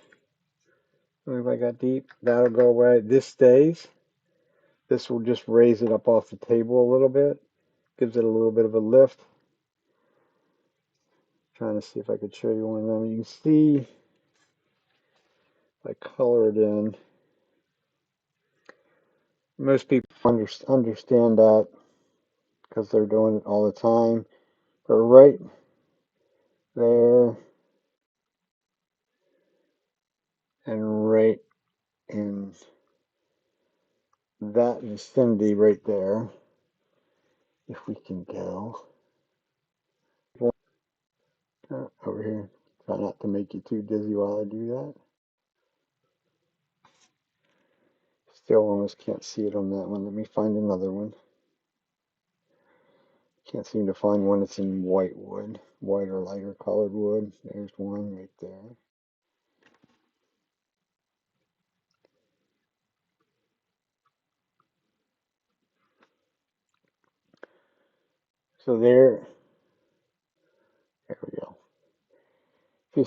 Look like that deep. That'll go away. This stays. This will just raise it up off the table a little bit. Gives it a little bit of a lift. Trying to see if I could show you one of them. You can see if I color it in. Most people understand that because they're doing it all the time. But right there and right in that vicinity right there, if we can go over here. Try not to make you too dizzy while I do that. Still almost can't see it on that one. Let me find another one. Can't seem to find one that's in white wood, white or lighter colored wood. There's one right there. So there we go. If you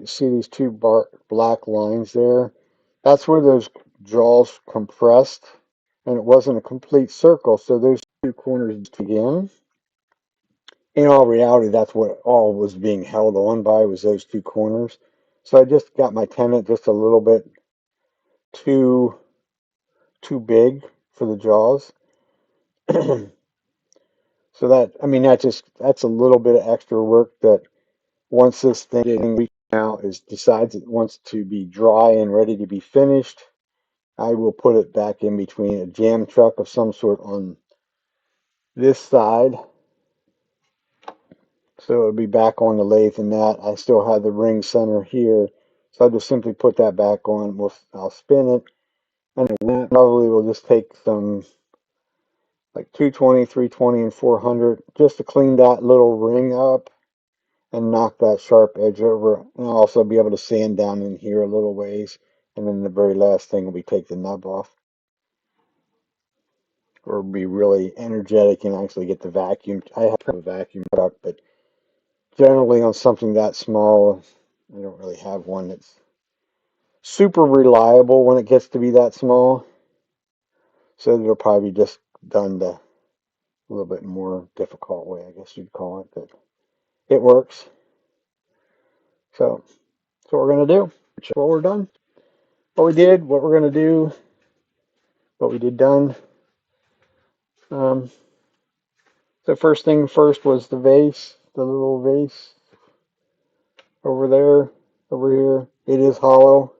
see these two black lines there, that's where those jaws compressed, and it wasn't a complete circle. So those two corners again. In all reality, that's what all was being held on by, was those two corners. So I just got my tenon just a little bit too big for the jaws. So that, I mean, that's a little bit of extra work that once this thing out decides it wants to be dry and ready to be finished, I will put it back in between a jam truck of some sort on this side. So it'll be back on the lathe and that. I still have the ring center here. So I'll just simply put that back on. I'll spin it. And that probably will just take some like 220, 320, and 400 just to clean that little ring up and knock that sharp edge over. And I'll also be able to sand down in here a little ways. And then the very last thing will be take the nub off. Or be really energetic and actually get the vacuum. I have a vacuum truck, but generally on something that small, I don't really have one that's super reliable when it gets to be that small. So it'll probably be just done the a little bit more difficult way, I guess you'd call it, but it works. So that's what we're going to do. What we're done. What we did, what we're going to do, what we did done. So first thing first was the vase, the little vase over there, over here. It is hollow.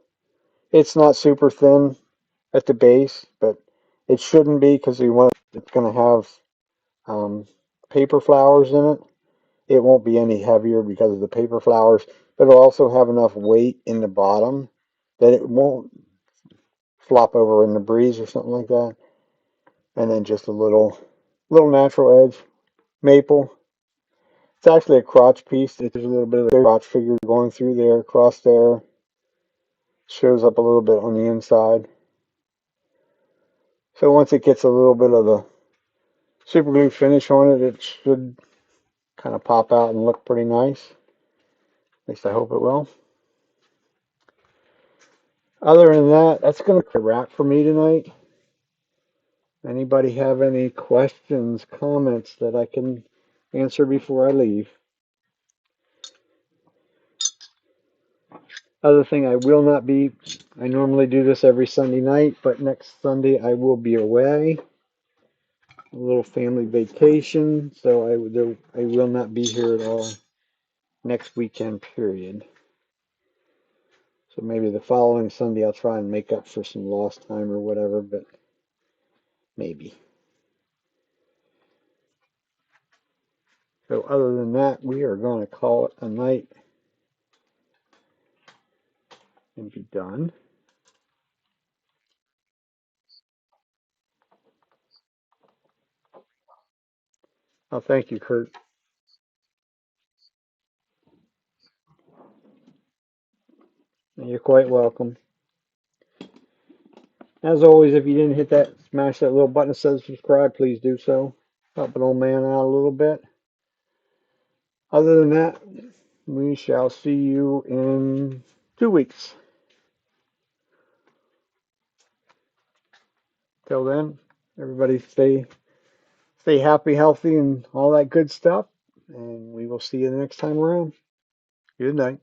It's not super thin at the base, but it shouldn't be because it's going to have paper flowers in it. It won't be any heavier because of the paper flowers, but it'll also have enough weight in the bottom that it won't flop over in the breeze or something like that. And then just a little natural edge, maple. It's actually a crotch piece. There's a little bit of the crotch figure going through there, across there. Shows up a little bit on the inside. So once it gets a little bit of the super glue finish on it, it should kind of pop out and look pretty nice. At least I hope it will. Other than that, that's going to be a wrap for me tonight. Anybody have any questions, comments that I can answer before I leave? Other thing, I will not be, I normally do this every Sunday night, but next Sunday I will be away. A little family vacation, so I will not be here at all next weekend, period. So maybe the following Sunday I'll try and make up for some lost time or whatever, but maybe. So other than that, we are going to call it a night. and be done. Oh, thank you, Kurt. You're quite welcome. As always, if you didn't hit that, smash that little button that says subscribe, please do so. Help an old man out a little bit. Other than that, we shall see you in 2 weeks. Till then, everybody stay happy, healthy, and all that good stuff. And we will see you the next time around. Good night.